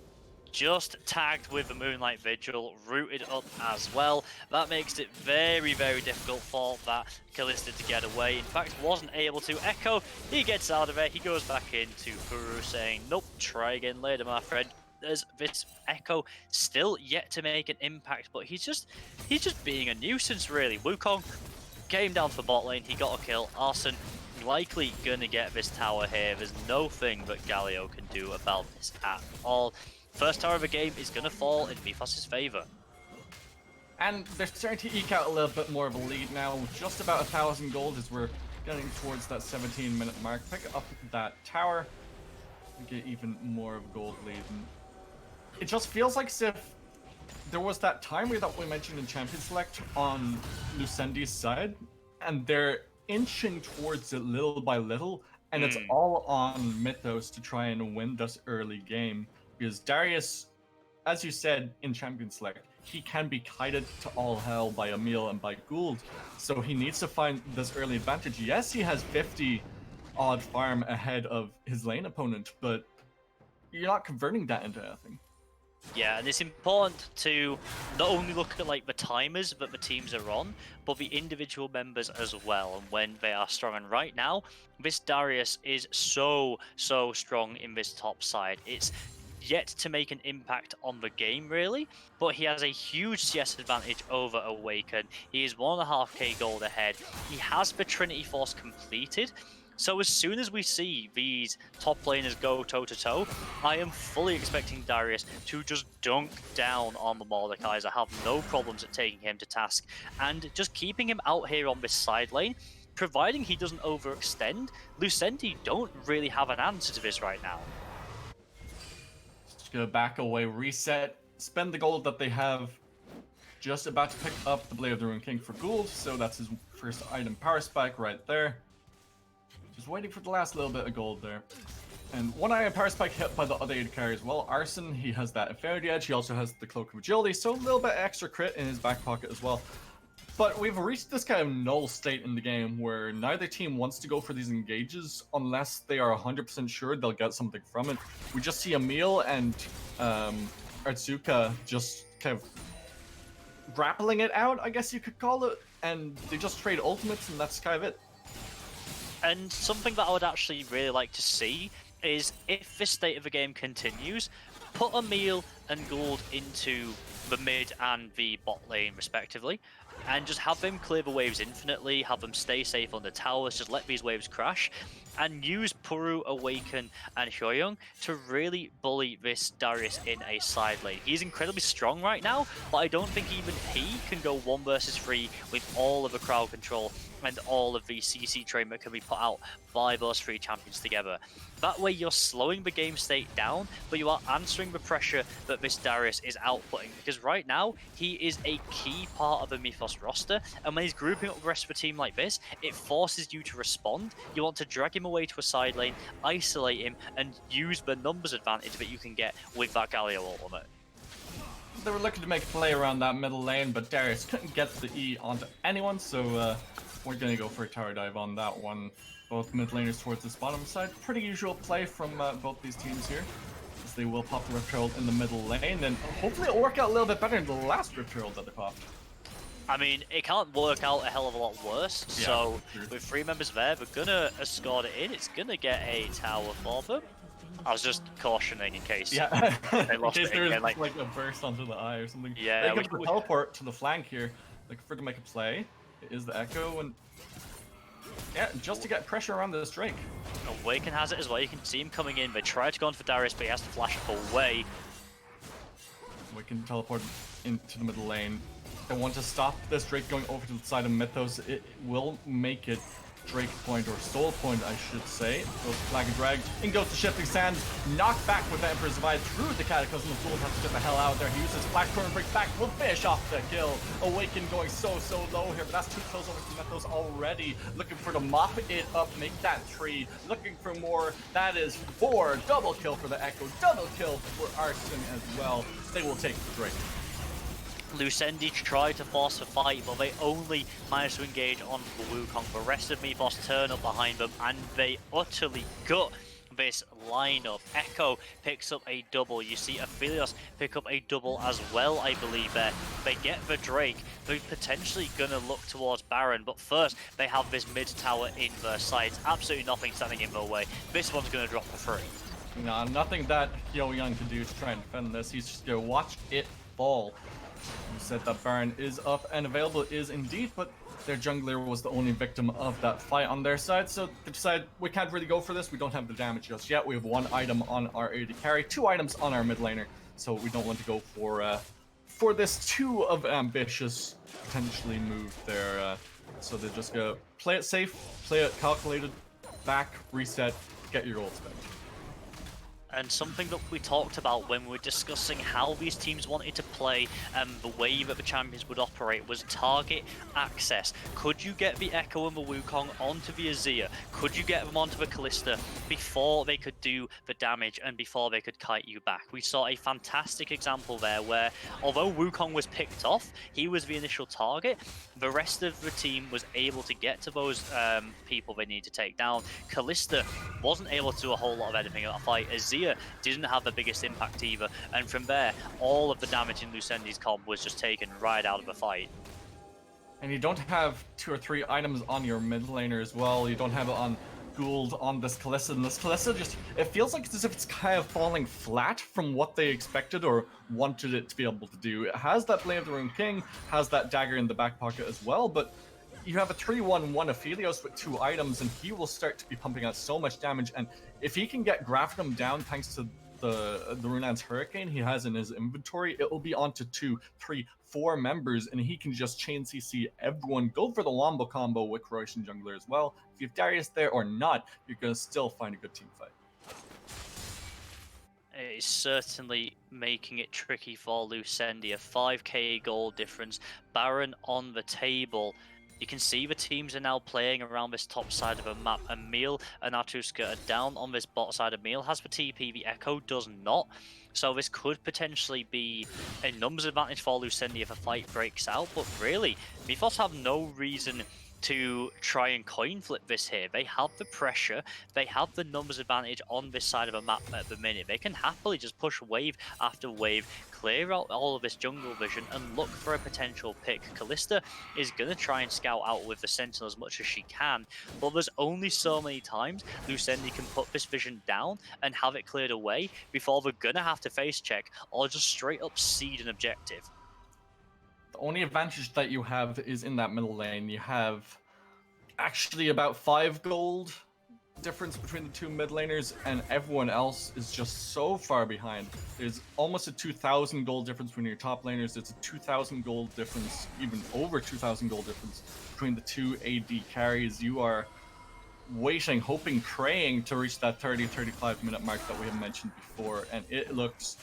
Just tagged with the Moonlight Vigil, rooted up as well. That makes it very, very difficult for that Kalista to get away. In fact, wasn't able to. Echo, he gets out of it, he goes back into Puru saying, nope, try again later, my friend. There's this Echo still yet to make an impact, but he's just being a nuisance, really. Wukong came down to the bot lane, he got a kill. Arsene likely gonna get this tower here. There's nothing that Galio can do about this at all. First tower of the game is gonna fall in Mythos' favor. And they're starting to eke out a little bit more of a lead now, with just about 1,000 gold as we're getting towards that 17-minute mark. Pick up that tower and get even more of a gold lead. And it just feels like as if there was that timer that we mentioned in Champion Select on Lucendi's side, and they're inching towards it little by little, and it's all on Mythos to try and win this early game, because Darius, as you said in Champion Select, he can be kited to all hell by Emil and by Gould, so he needs to find this early advantage. Yes, he has 50 odd farm ahead of his lane opponent, but you're not converting that into anything. Yeah, and it's important to not only look at like the timers that the teams are on, but the individual members as well, and when they are strong. And right now, this Darius is so strong in this top side. It's yet to make an impact on the game really, but he has a huge CS advantage over Awaken. He is 1.5k gold ahead. He has the Trinity Force completed. So as soon as we see these top laners go toe-to-toe, I am fully expecting Darius to just dunk down on the Mordekaiser, have no problems at taking him to task, and just keeping him out here on this side lane, providing he doesn't overextend. Lucendi don't really have an answer to this right now. Just gonna back away, reset, spend the gold that they have. Just about to pick up the Blade of the Rune King for Gould, so that's his first item power spike right there. Just waiting for the last little bit of gold there. And one item power spike hit by the other AD carry as well. Arsene, he has that Infinity Edge, he also has the Cloak of Agility, so a little bit extra crit in his back pocket as well. But we've reached this kind of null state in the game where neither team wants to go for these engages unless they are 100% sure they'll get something from it. We just see Emil and Artsuka just kind of grappling it out, I guess you could call it, and they just trade ultimates and that's kind of it. And something that I would actually really like to see is, if this state of the game continues, put Emil and Gould into the mid and the bot lane respectively, and just have them clear the waves infinitely, have them stay safe on the towers, just let these waves crash, and use Puru, Awaken, and Hyoyoung to really bully this Darius in a side lane. He's incredibly strong right now, but I don't think even he can go 1 versus 3 with all of the crowd control and all of the CC train that can be put out by those 3 champions together. That way you're slowing the game state down, but you are answering the pressure that this Darius is outputting, because right now he is a key part of the Mythos roster, and when he's grouping up the rest of the team like this, it forces you to respond. You want to drag him away to a side lane, isolate him, and use the numbers advantage that you can get with that Galio ultimate. They were looking to make a play around that middle lane, but Darius couldn't get the E onto anyone, so we're gonna go for a tower dive on that one. Both mid laners towards this bottom side. Pretty usual play from both these teams here, as they will pop the Rift Herald in the middle lane, and hopefully it'll work out a little bit better than the last Rift Herald that they popped. I mean, it can't work out a hell of a lot worse, Yeah, so true. with 3 members there, they're gonna escort it in. It's gonna get a tower for them. I was just cautioning in case Yeah, they in lost case it there's again. like a burst onto the eye or something. Yeah, they could teleport to the flank here, looking for to make a play. It is the Echo, and yeah, just to get pressure around this Drake. Awaken has it as well. You can see him coming in. They try to go on for Darius, but he has to flash away. We can teleport into the middle lane. They want to stop this Drake going over to the side of Mythos. It will make it Drake point, or Soul point, I should say. Goes to Flag and Drag. In goes the Shifting Sands. Knocked back with the Emperor's Divide through the Cataclysm. The Fool has to get the hell out of there. He uses Black Current Break back. Will finish off the kill. Awaken going so low here, but that's 2 kills over to Mythos already. Looking for to mop it up, make that 3. Looking for more. That is 4. Double kill for the Echo. Double kill for Arsene as well. They will take the Drake. Lucendi tried to force a fight, but they only managed to engage on the Wukong. The rest of Mythos turn up behind them, and they utterly gut this lineup. Echo picks up a double. You see Aphelios pick up a double as well, I believe there. They get the Drake. They're potentially gonna look towards Baron, but first they have this mid tower in their sights. Absolutely nothing standing in their way. This one's gonna drop for free. Nah, nothing that Hyoyoung can do to try and defend this. He's just gonna watch it fall. said that Baron is up and available, is indeed, but their jungler was the only victim of that fight on their side, so they decided we can't really go for this. We don't have the damage just yet. We have 1 item on our AD carry, 2 items on our mid laner, so we don't want to go for this too of ambitious potentially move there. So they're just gonna play it safe, play it calculated, back, reset, get your ults back. And something that we talked about when we were discussing how these teams wanted to play and the way that the champions would operate was target access. Could you get the Echo and the Wukong onto the Azir? Could you get them onto the Kalista before they could do the damage and before they could kite you back? We saw a fantastic example there where, although Wukong was picked off, he was the initial target, the rest of the team was able to get to those people they need to take down. Kalista wasn't able to do a whole lot of anything in that fight. Azir didn't have the biggest impact either, and from there, all of the damage in Lucendi's comp was just taken right out of the fight. And you don't have 2 or 3 items on your mid laner as well. You don't have it on Gould, on this Kalista, and this Kalista just, it feels like it's as if it's kind of falling flat from what they expected or wanted it to be able to do. It has that Blade of the Rune King, has that dagger in the back pocket as well, but you have a 3-1-1 Aphelios with 2 items, and he will start to be pumping out so much damage. And if he can get Grafnum down thanks to the Runeland's Hurricane he has in his inventory, it will be onto 2, 3, 4 members, and he can just chain CC everyone. Go for the Wombo combo with Croatian Jungler as well. If you have Darius there or not, you're going to still find a good team fight. It's certainly making it tricky for Lucendi. A 5k gold difference. Baron on the table. You can see the teams are now playing around this top side of a map. Emil and Artuska are down on this bot side. Emil has the TP, the Echo does not. So this could potentially be a numbers advantage for Lucendi if a fight breaks out. But really, Mythos have no reason to try and coin flip this here. They have the pressure, they have the numbers advantage on this side of a map at the minute. They can happily just push wave after wave, clear out all of this jungle vision and look for a potential pick. Kalista is going to try and scout out with the Sentinel as much as she can, but there's only so many times Lucendi can put this vision down and have it cleared away before they're going to have to face check or just straight up seed an objective. The only advantage that you have is in that middle lane. You have actually about 5 gold difference between the 2 mid laners, and everyone else is just so far behind. There's almost a 2,000 gold difference between your top laners. There's a 2,000 gold difference, even over 2,000 gold difference between the 2 AD carries. You are waiting, hoping, praying to reach that 30-35 minute mark that we have mentioned before, and it looks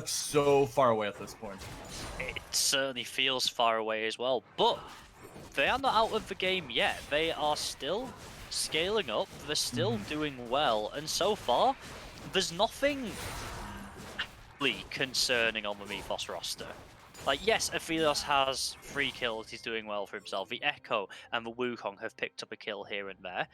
so far away at this point. It certainly feels far away as well, but they are not out of the game yet. They are still scaling up, they're still doing well, and so far, there's nothing really concerning on the Mythos roster. Like, yes, Aphelios has 3 kills, he's doing well for himself. The Echo and the Wukong have picked up a kill here and there.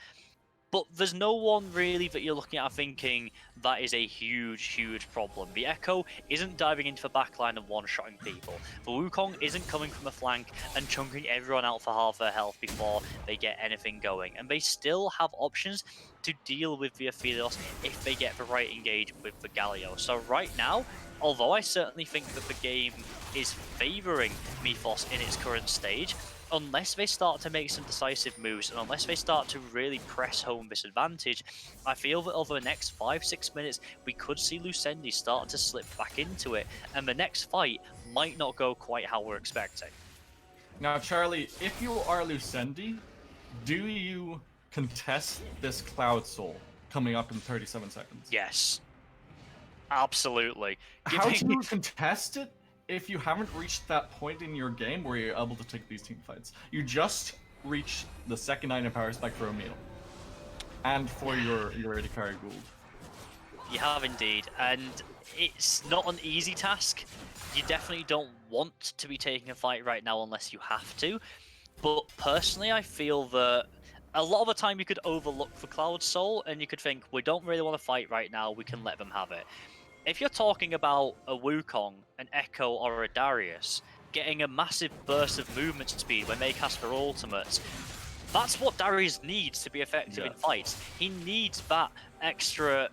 But there's no one really that you're looking at thinking that is a huge, huge problem. The Echo isn't diving into the backline and one-shotting people. The Wukong isn't coming from the flank and chunking everyone out for half their health before they get anything going. And they still have options to deal with the Aphelios if they get the right engagement with the Galio. So right now, although I certainly think that the game is favouring Mythos in its current stage, unless they start to make some decisive moves and unless they start to really press home this advantage, I feel that over the next 5-6 minutes, we could see Lucendi start to slip back into it, and the next fight might not go quite how we're expecting. Now, Charlie, if you are Lucendi, do you contest this Cloud Soul coming up in 37 seconds? Yes. Absolutely. How do you contest it if you haven't reached that point in your game where you're able to take these team fights? You just reached the second item power spec for Emil. And for your AD carry Gould. You have indeed, and it's not an easy task. You definitely don't want to be taking a fight right now unless you have to. But personally, I feel that a lot of the time you could overlook the Cloud Soul and you could think, we don't really want to fight right now, we can let them have it. If you're talking about a Wukong, an Echo, or a Darius getting a massive burst of movement speed when they cast their ultimates, that's what Darius needs to be effective in fights. He needs that extra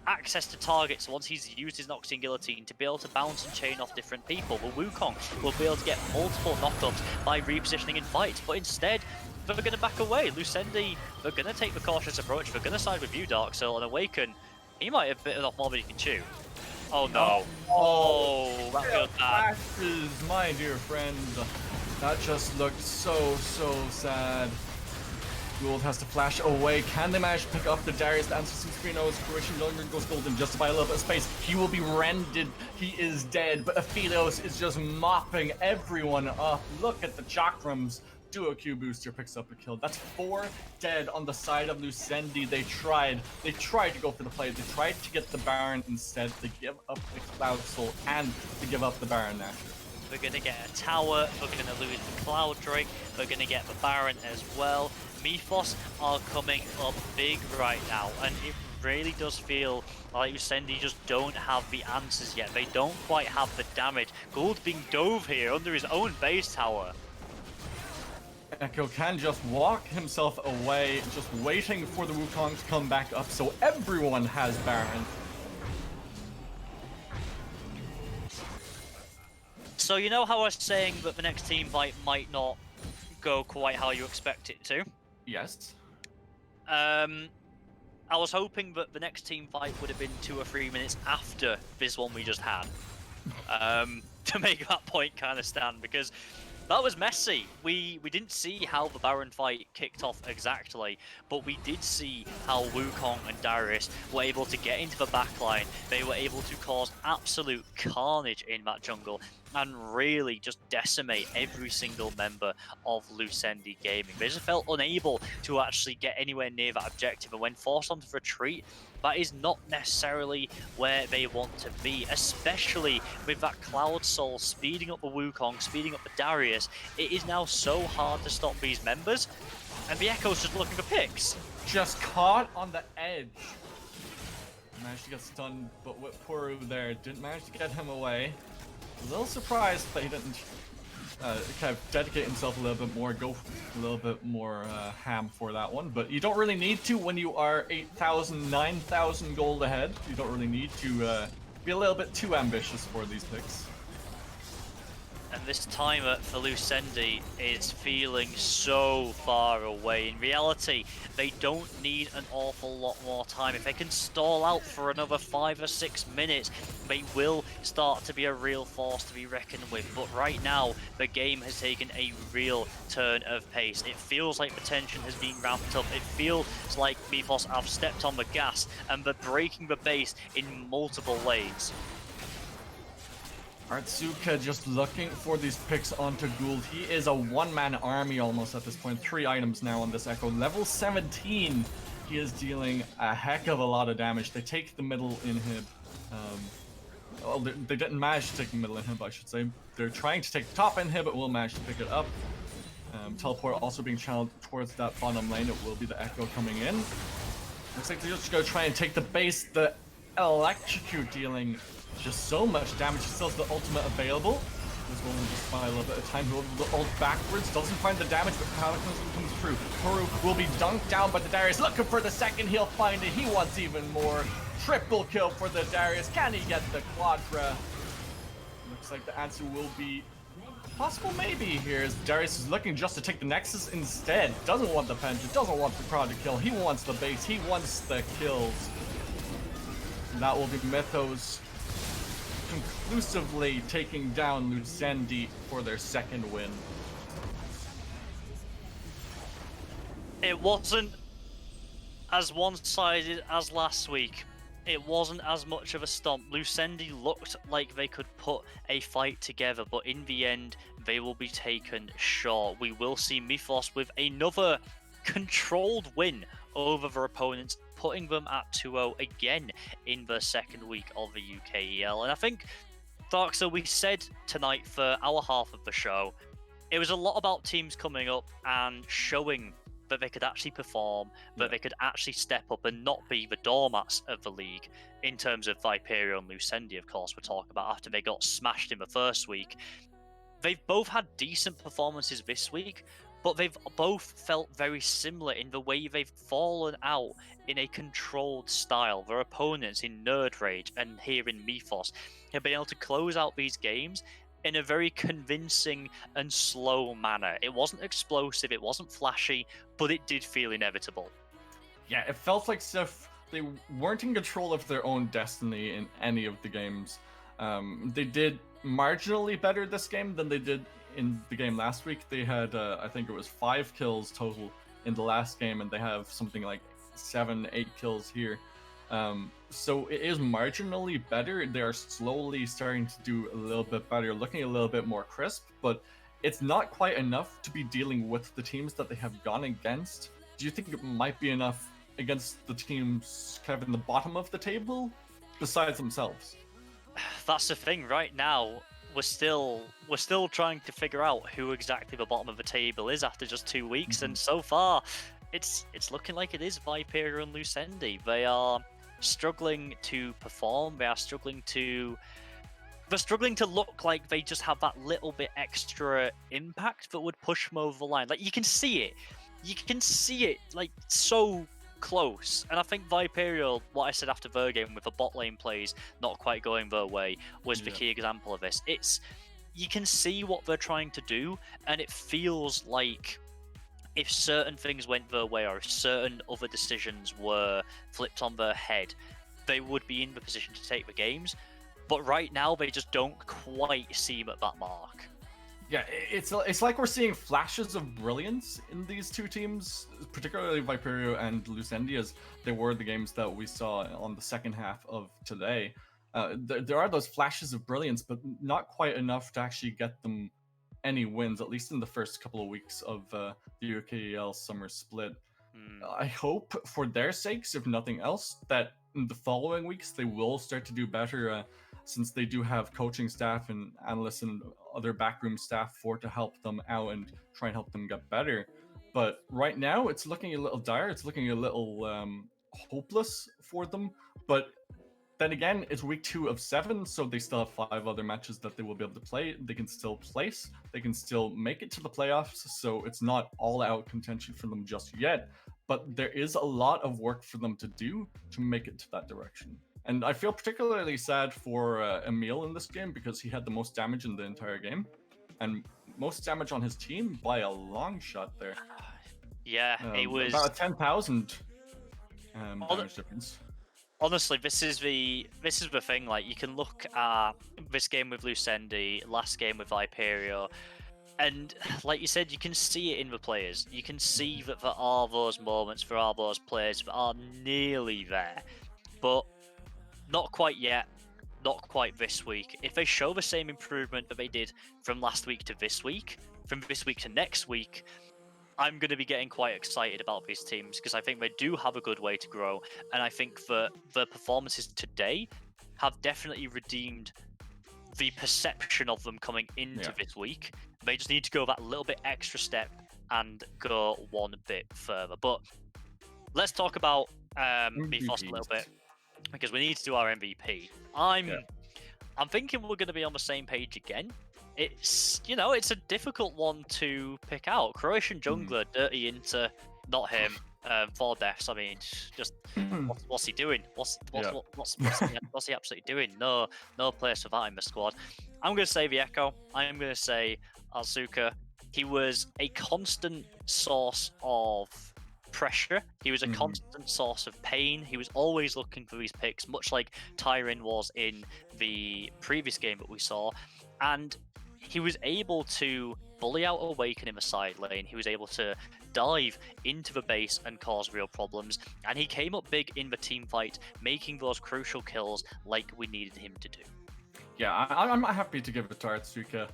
access to targets once he's used his Noxian Guillotine to be able to bounce and chain off different people. But Wukong will be able to get multiple knockups by repositioning in fights, but instead they're going to back away. Lucendi, they're going to take the cautious approach. They're going to side with you, Dark Soul, and Awaken. He might have bitten off more than he can chew. Oh no. Oh, that feels bad. Flashes, my dear friend. That just looked so sad. Gould has to flash away. Can they manage to pick up the Darius? The answer seems to be no. Fruition Lundgren goes golden just to buy a little bit of space. He will be rendered. He is dead. But Aphilos is just mopping everyone up. Look at the chakrams. Duo Q booster picks up a kill. That's 4 dead on the side of Lucendi. They tried to go for the play. They tried to get the Baron instead. They give up the Cloud Soul and they give up the Baron now. We're going to get a tower, we're going to lose the Cloud Drake, we're going to get the Baron as well. Mythos are coming up big right now, and it really does feel like Lucendi just don't have the answers yet. They don't quite have the damage. Gould being dove here under his own base tower. Echo can just walk himself away, just waiting for the Wukong to come back up so everyone has Baron. So you know how I was saying that the next team fight might not go quite how you expect it to? Yes. I was hoping that the next team fight would have been 2 or 3 minutes after this one we just had. To make that point kind of stand, because that was messy. We didn't see how the Baron fight kicked off exactly, but we did see how Wukong and Darius were able to get into the backline. They were able to cause absolute carnage in that jungle and really just decimate every single member of Lucendi Gaming. They just felt unable to actually get anywhere near that objective, and when forced onto retreat, that is not necessarily where they want to be, especially with that Cloud Soul speeding up the Wukong, speeding up the Darius. It is now so hard to stop these members, and the Echo's just looking for picks. Just caught on the edge. Managed to get stunned, but with Puru there, didn't manage to get him away. A little surprised that he didn't kind of dedicate himself a little bit more, go a little bit more ham for that one. But you don't really need to when you are 8,000, 9,000 gold ahead. You don't really need to be a little bit too ambitious for these picks. And this timer for Lucendi is feeling so far away. In reality, they don't need an awful lot more time. If they can stall out for another 5 or 6 minutes, they will start to be a real force to be reckoned with. But right now, the game has taken a real turn of pace. It feels like the tension has been ramped up. It feels like Mythos have stepped on the gas and they're breaking the base in multiple lanes. Artsuka just looking for these picks onto Gould. He is a one-man army almost at this point. 3 items now on this Echo. Level 17, he is dealing a heck of a lot of damage. They take the middle inhib. Well, they didn't manage to take the middle inhib, I should say. They're trying to take the top inhib, but will manage to pick it up. Teleport also being channeled towards that bottom lane. It will be the Echo coming in. Looks like they're just going to try and take the base. The Electrocute dealing just so much damage. He still has the ultimate available. This one will just buy a little bit of time. He'll the ult backwards. Doesn't find the damage, but Cataclysm comes through. Puru will be dunked down by the Darius. Looking for the second. He'll find it. He wants even more. Triple kill for the Darius. Can he get the Quadra? Looks like the answer will be possible maybe here, as Darius is looking just to take the Nexus instead. Doesn't want the Penta. Doesn't want the crowd to kill. He wants the base. He wants the kills. And that will be Mythos conclusively taking down Lucendi for their second win. It wasn't as one-sided as last week. It wasn't as much of a stomp. Lucendi looked like they could put a fight together, but in the end, they will be taken short. We will see Mythos with another controlled win over their opponents, putting them at 2-0 again in the second week of the UKEL. And I think, Darkser, we said tonight for our half of the show, it was a lot about teams coming up and showing that they could actually perform, that they could actually step up and not be the doormats of the league. In terms of Viperio and Lucendi, of course, we're talking about after they got smashed in the first week. They've both had decent performances this week, but they've both felt very similar in the way they've fallen out in a controlled style. Their opponents in Nerd Rage and here in Mythos have been able to close out these games in a very convincing and slow manner. It wasn't explosive, it wasn't flashy, but it did feel inevitable. Yeah, it felt like Sif, they weren't in control of their own destiny in any of the games. They did marginally better this game than they did in the game last week. They had, I think it was 5 kills total in the last game, and they have something like 7, 8 kills here. So it is marginally better. They are slowly starting to do a little bit better, looking a little bit more crisp, but it's not quite enough to be dealing with the teams that they have gone against. Do you think it might be enough against the teams kind of in the bottom of the table, besides themselves? That's the thing. Right now, we're still trying to figure out who exactly the bottom of the table is after just 2 weeks, and so far, it's looking like it is Viperia and Lucendi. They are struggling to perform. They're struggling to look like they just have that little bit extra impact that would push them over the line. Like, you can see it like so close. And I think Viperia, what I said after their game with the bot lane plays not quite going their way, was the key example of this. You can see what they're trying to do, and it feels like if certain things went their way or if certain other decisions were flipped on their head, they would be in the position to take the games. But right now, they just don't quite seem at that mark. Yeah, it's like we're seeing flashes of brilliance in these two teams, particularly Viperia and Lucendi, as they were the games that we saw on the second half of today. There are those flashes of brilliance, but not quite enough to actually get them any wins, at least in the first couple of weeks of the UKEL summer split. I hope, for their sakes, if nothing else, that in the following weeks they will start to do better, since they do have coaching staff and analysts and other backroom staff to help them out and try and help them get better. But right now, it's looking a little dire. It's looking a little hopeless for them. But then again, it's week 2 of 7, so they still have 5 other matches that they will be able to play. They can still place. They can still make it to the playoffs, so it's not all-out contention for them just yet. But there is a lot of work for them to do to make it to that direction. And I feel particularly sad for Emil in this game because he had the most damage in the entire game. And most damage on his team by a long shot there. Yeah, it was... about 10,000 damage difference. Honestly, this is the thing. Like, you can look at this game with Lucendi, last game with Viperia, and like you said, you can see it in the players. You can see that there are those moments, there are those players that are nearly there, but not quite yet. Not quite this week. If they show the same improvement that they did from last week to this week, from this week to next week, I'm going to be getting quite excited about these teams because I think they do have a good way to grow, and I think that the performances today have definitely redeemed the perception of them coming into this week. They just need to go that little bit extra step and go one bit further. But let's talk about Mythos a little bit because we need to do our MVP. I'm thinking we're going to be on the same page again. It's it's a difficult one to pick out. Croatian jungler, dirty into not him. 4 deaths. I mean, just what's he doing? What's he absolutely doing? No place for that in the squad. I'm going to say the Echo. I'm going to say Azuka. He was a constant source of pressure. He was a constant source of pain. He was always looking for these picks, much like Tyrion was in the previous game that we saw. And he was able to bully out Awaken in the side lane. He was able to dive into the base and cause real problems. And he came up big in the team fight, making those crucial kills like we needed him to do. Yeah, I'm happy to give it to Atsuka.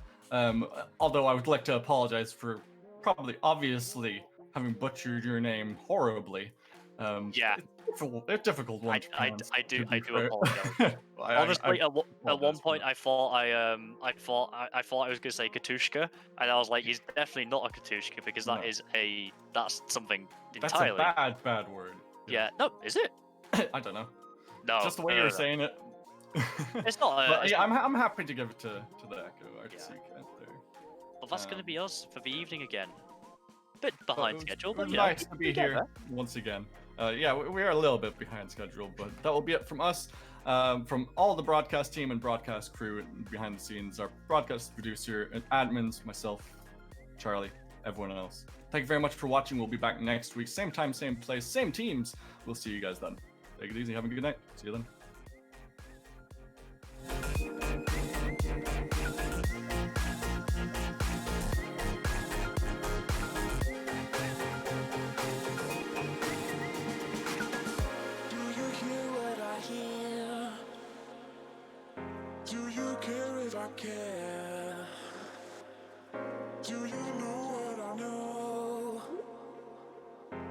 Although I would like to apologize for obviously having butchered your name horribly. It's a difficult one to pronounce. I do apologize. Honestly, at one point I thought I was gonna say Katushka, and I was like, he's definitely not a Katushka because that's something entirely. That's a bad word. Yeah. No, is it? I don't know. No, just the way you're saying it. It's not. But yeah, I'm happy to give it to the Echo Atsuka there. But that's gonna be us for the evening again. bit But behind it was, schedule, it but was you know, nice to be together. here once again. Yeah, we are a little bit behind schedule, but that will be it from us. From all the broadcast team and broadcast crew behind the scenes, our broadcast producer and admins, myself, Charlie, everyone else. Thank you very much for watching. We'll be back next week. Same time, same place, same teams. We'll see you guys then. Take it easy. Have a good night. See you then. Do you hear what I hear? Do you care if I care? Do you know what I know?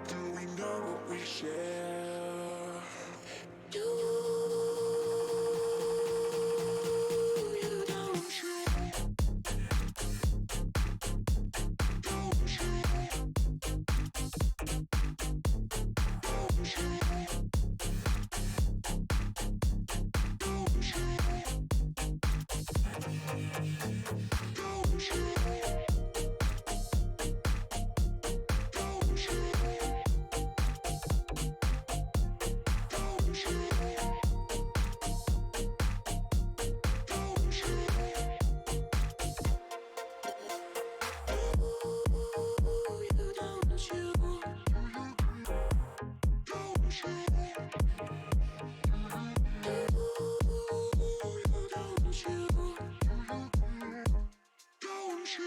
Do we know what we share? You don't you? Don't you? Don't you? Don't you?